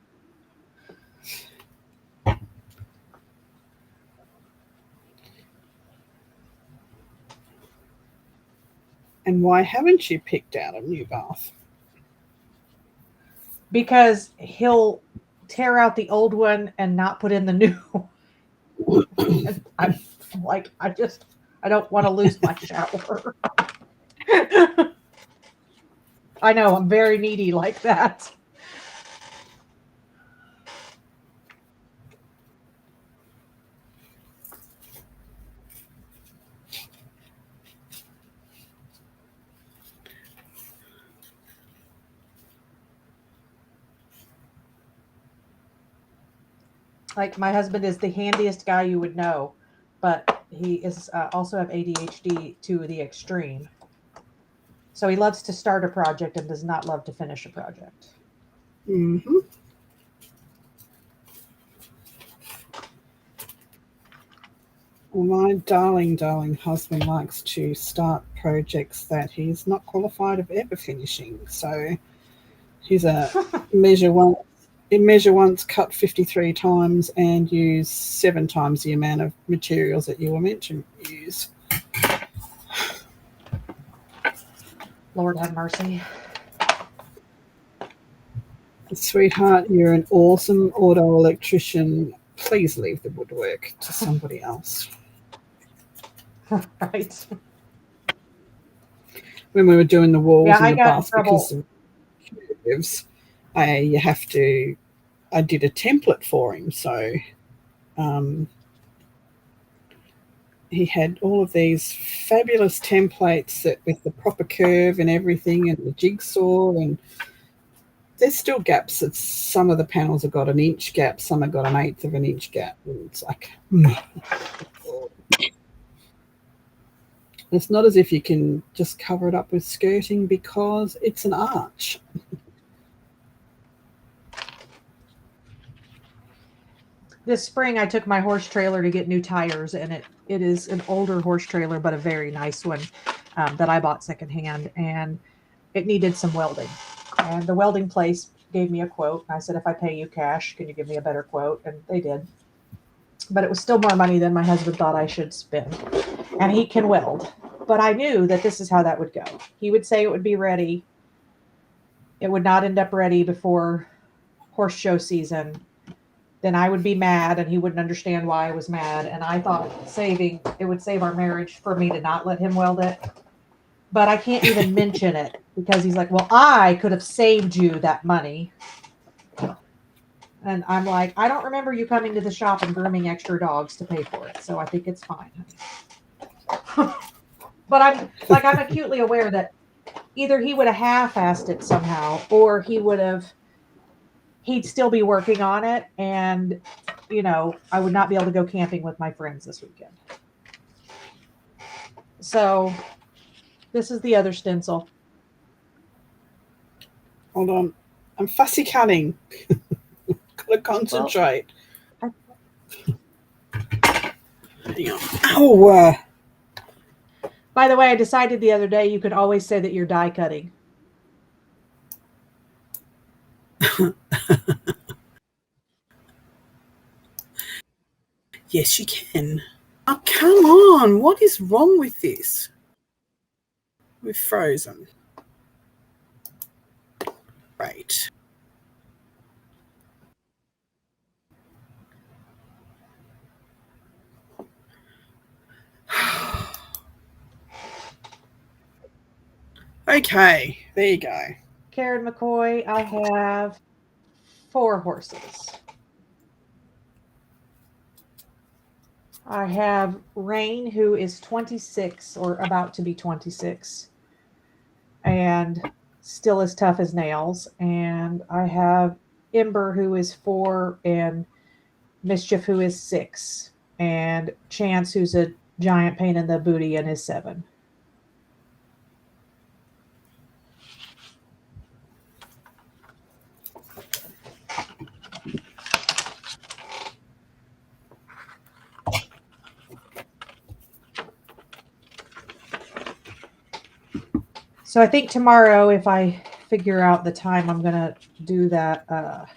And why haven't you picked out a new bath? Because he'll tear out the old one and not put in the new one. Like, I don't want to lose my shower. I know, I'm very needy like that. Like, my husband is the handiest guy you would know, but he is also have ADHD to the extreme. So he loves to start a project and does not love to finish a project. Mm-hmm. Well, my darling, darling husband likes to start projects that he's not qualified of ever finishing. So he's a measure once, cut 53 times, and use 7 times the amount of materials that you were meant to use. Lord have mercy. Sweetheart, you're an awesome auto electrician. Please leave the woodwork to somebody else. Right. When we were doing the walls Yeah, and I the got in bath, trouble. because of curves, I did a template for him. So he had all of these fabulous templates that with the proper curve and everything, and the jigsaw, and there's still gaps. It's some of the panels have got an inch gap, some have got an eighth of an inch gap, and it's like it's not as if you can just cover it up with skirting, because it's an arch. This spring I took my horse trailer to get new tires, and it is an older horse trailer, but a very nice one that I bought secondhand, and it needed some welding. And the welding place gave me a quote. I said, if I pay you cash, can you give me a better quote? And they did. But it was still more money than my husband thought I should spend. And he can weld. But I knew that this is how that would go. He would say it would be ready. It would not end up ready before horse show season. Then I would be mad, and he wouldn't understand why I was mad. And I thought it would save our marriage for me to not let him weld it. But I can't even mention it, because he's like, well, I could have saved you that money. And I'm like, I don't remember you coming to the shop and grooming extra dogs to pay for it. So I think it's fine. But I'm acutely aware that either he would have half-assed it somehow, or he'd still be working on it. And, I would not be able to go camping with my friends this weekend. So this is the other stencil. Hold on. I'm fussy cutting. Gotta concentrate. Well, hang on. Oh, by the way, I decided the other day you could always say that you're die cutting. Yes, you can. Oh, come on. What is wrong with this? We're frozen. Right. Okay, there you go. Karen McCoy, I have 4 horses. I have Rain, who is 26 or about to be 26 and still as tough as nails. And I have Ember, who is 4, and Mischief, who is 6, and Chance, who's a giant pain in the booty and is 7. So I think tomorrow, if I figure out the time, I'm going to do that.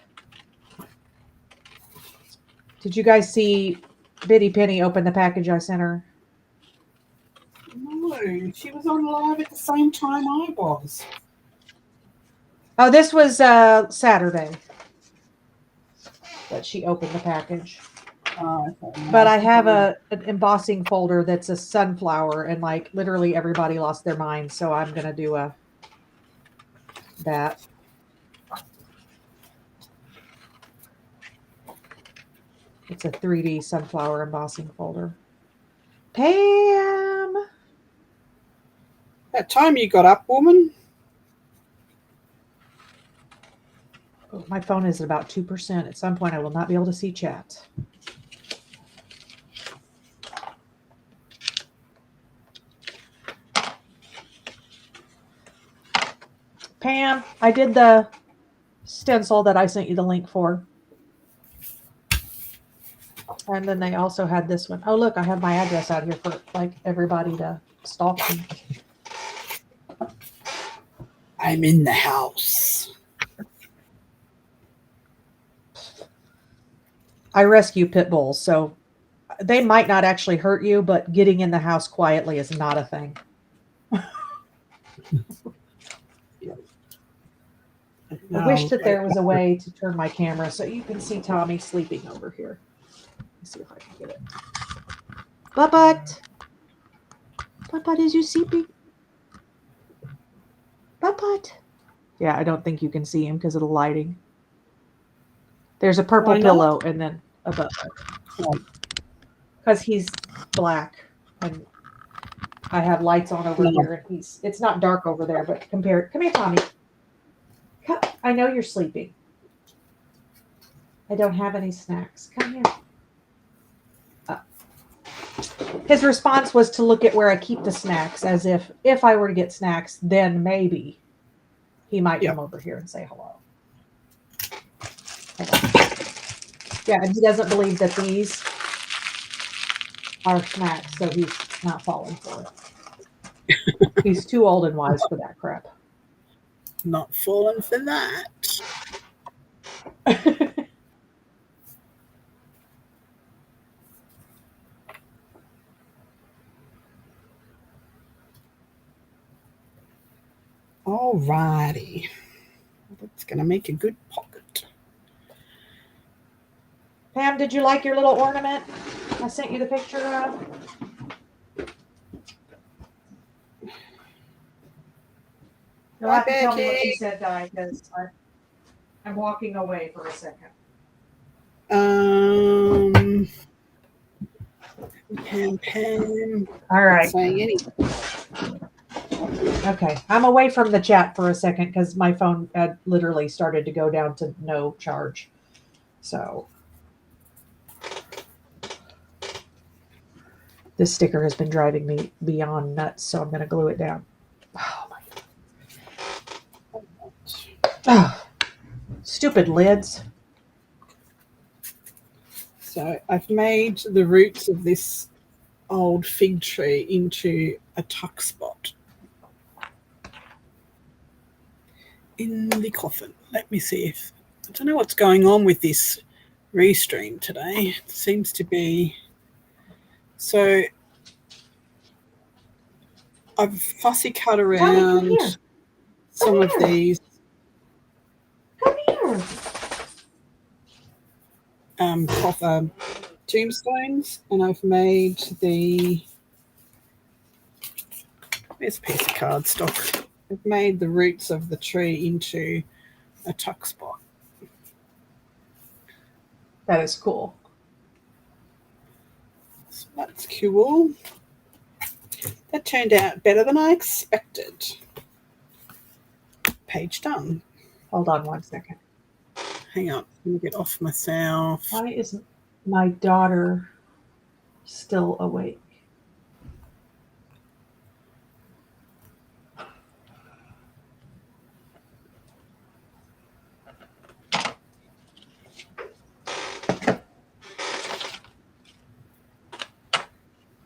Did you guys see Biddy Penny open the package I sent her? No, she was on live at the same time I was. Oh, this was Saturday that she opened the package. But I have an embossing folder that's a sunflower, and like literally everybody lost their mind. So I'm gonna do that. It's a 3D sunflower embossing folder. Pam, That time you got up, woman. oh, my phone is at about 2%. At some point, I will not be able to see chat. Pam, I did the stencil that I sent you the link for. And then they also had this one. Oh, look, I have my address out here for like everybody to stalk me. I'm in the house. I rescue pit bulls, so they might not actually hurt you, but getting in the house quietly is not a thing. I wish that there was a way to turn my camera so you can see Tommy sleeping over here. Let's see if I can get it. Butt-butt. Butt-butt, is you sleeping? Butt-butt. Yeah, I don't think you can see him because of the lighting. There's a purple pillow and then a butt-butt. Because he's black and I have lights on over here and it's not dark over there, but come here, Tommy. I know you're sleeping. I don't have any snacks. Come here. His response was to look at where I keep the snacks, as if I were to get snacks, then maybe he might come over here and say hello. Yeah, and he doesn't believe that these are snacks, so he's not falling for it. He's too old and wise for that crap. Not falling for that. Alrighty. That's going to make a good pocket. Pam, did you like your little ornament I sent you the picture of? You'll have to tell me what you said, Di, because I'm walking away for a second. Pam. All right. Not saying anything. Okay, I'm away from the chat for a second because my phone had literally started to go down to no charge. So this sticker has been driving me beyond nuts, so I'm going to glue it down. Oh my God. Oh, stupid lids. So I've made the roots of this old fig tree into a tuck spot in the coffin. Let me see if I don't know what's going on with this restream today. It seems to be so. I've fussy cut around some of these copper tombstones, and I've made there's a piece of cardstock. I've made the roots of the tree into a tuck spot. That is cool. So that's cool. That turned out better than I expected. Page done. Hold on one second. Hang on, let me get off myself. Why is my daughter still awake?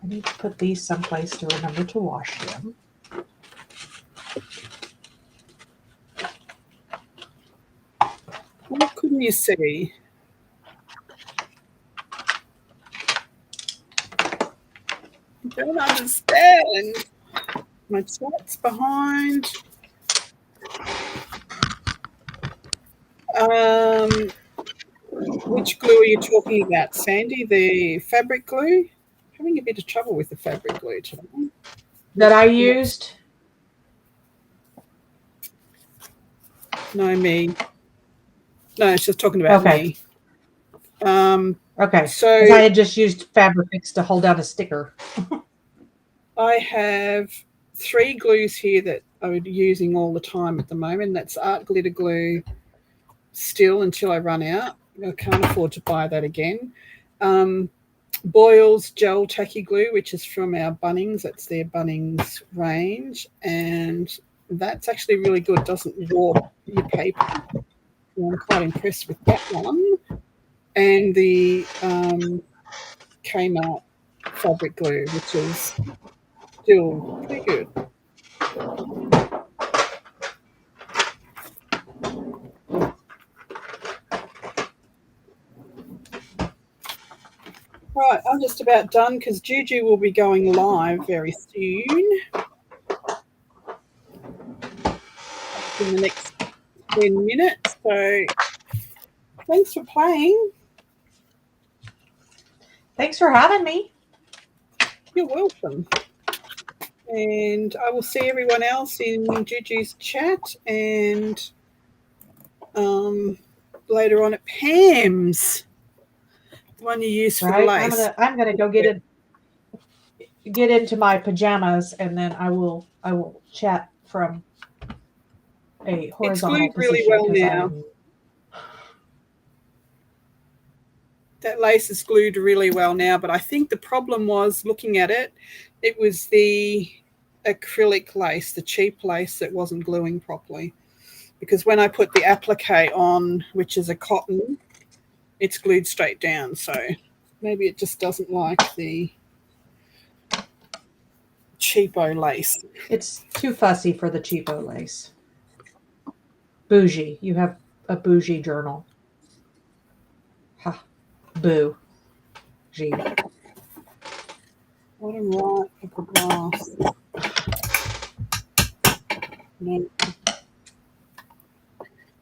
I need to put these someplace to remember to wash them. What couldn't you see? I don't understand. My chat's behind. Which glue are you talking about, Sandy? The fabric glue? Having a bit of trouble with the fabric glue today. That I used? No, me. No, she's talking about me. Okay. So I had just used Fabrifix to hold down a sticker. I have 3 glues here that I'm using all the time at the moment. That's art glitter glue still until I run out. I can't afford to buy that again. Boyle's gel tacky glue, which is from our Bunnings. That's their Bunnings range. And that's actually really good. Doesn't warp your paper. I'm quite impressed with that one. And the Kmart fabric glue, which is still pretty good. Right, I'm just about done because Juju will be going live very soon. In the next 10 minutes. So thanks for playing. Thanks for having me. You're welcome. And I will see everyone else in Juju's chat and later on at Pam's. The one you use for the lace. I'm gonna go get into my pajamas, and then I will chat from a horizontal It's glued really well now. That lace is glued really well now, but I think the problem was, looking at it, it was the acrylic lace, the cheap lace, that wasn't gluing properly. Because when I put the applique on, which is a cotton, it's glued straight down. So maybe it just doesn't like the cheapo lace. It's too fussy for the cheapo lace. Bougie. You have a bougie journal. Ha. Boo. G. Bottom right of the glass. No.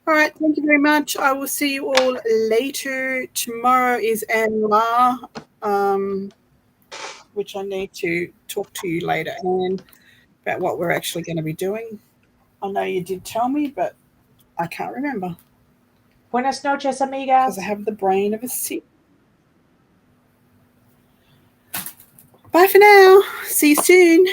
All right, thank you very much. I will see you all later. Tomorrow is Anne La, which I need to talk to you later, Anne, about what we're actually going to be doing. I know you did tell me, but I can't remember. Buenas noches, amigas. Because I have the brain of a sick. Bye for now. See you soon.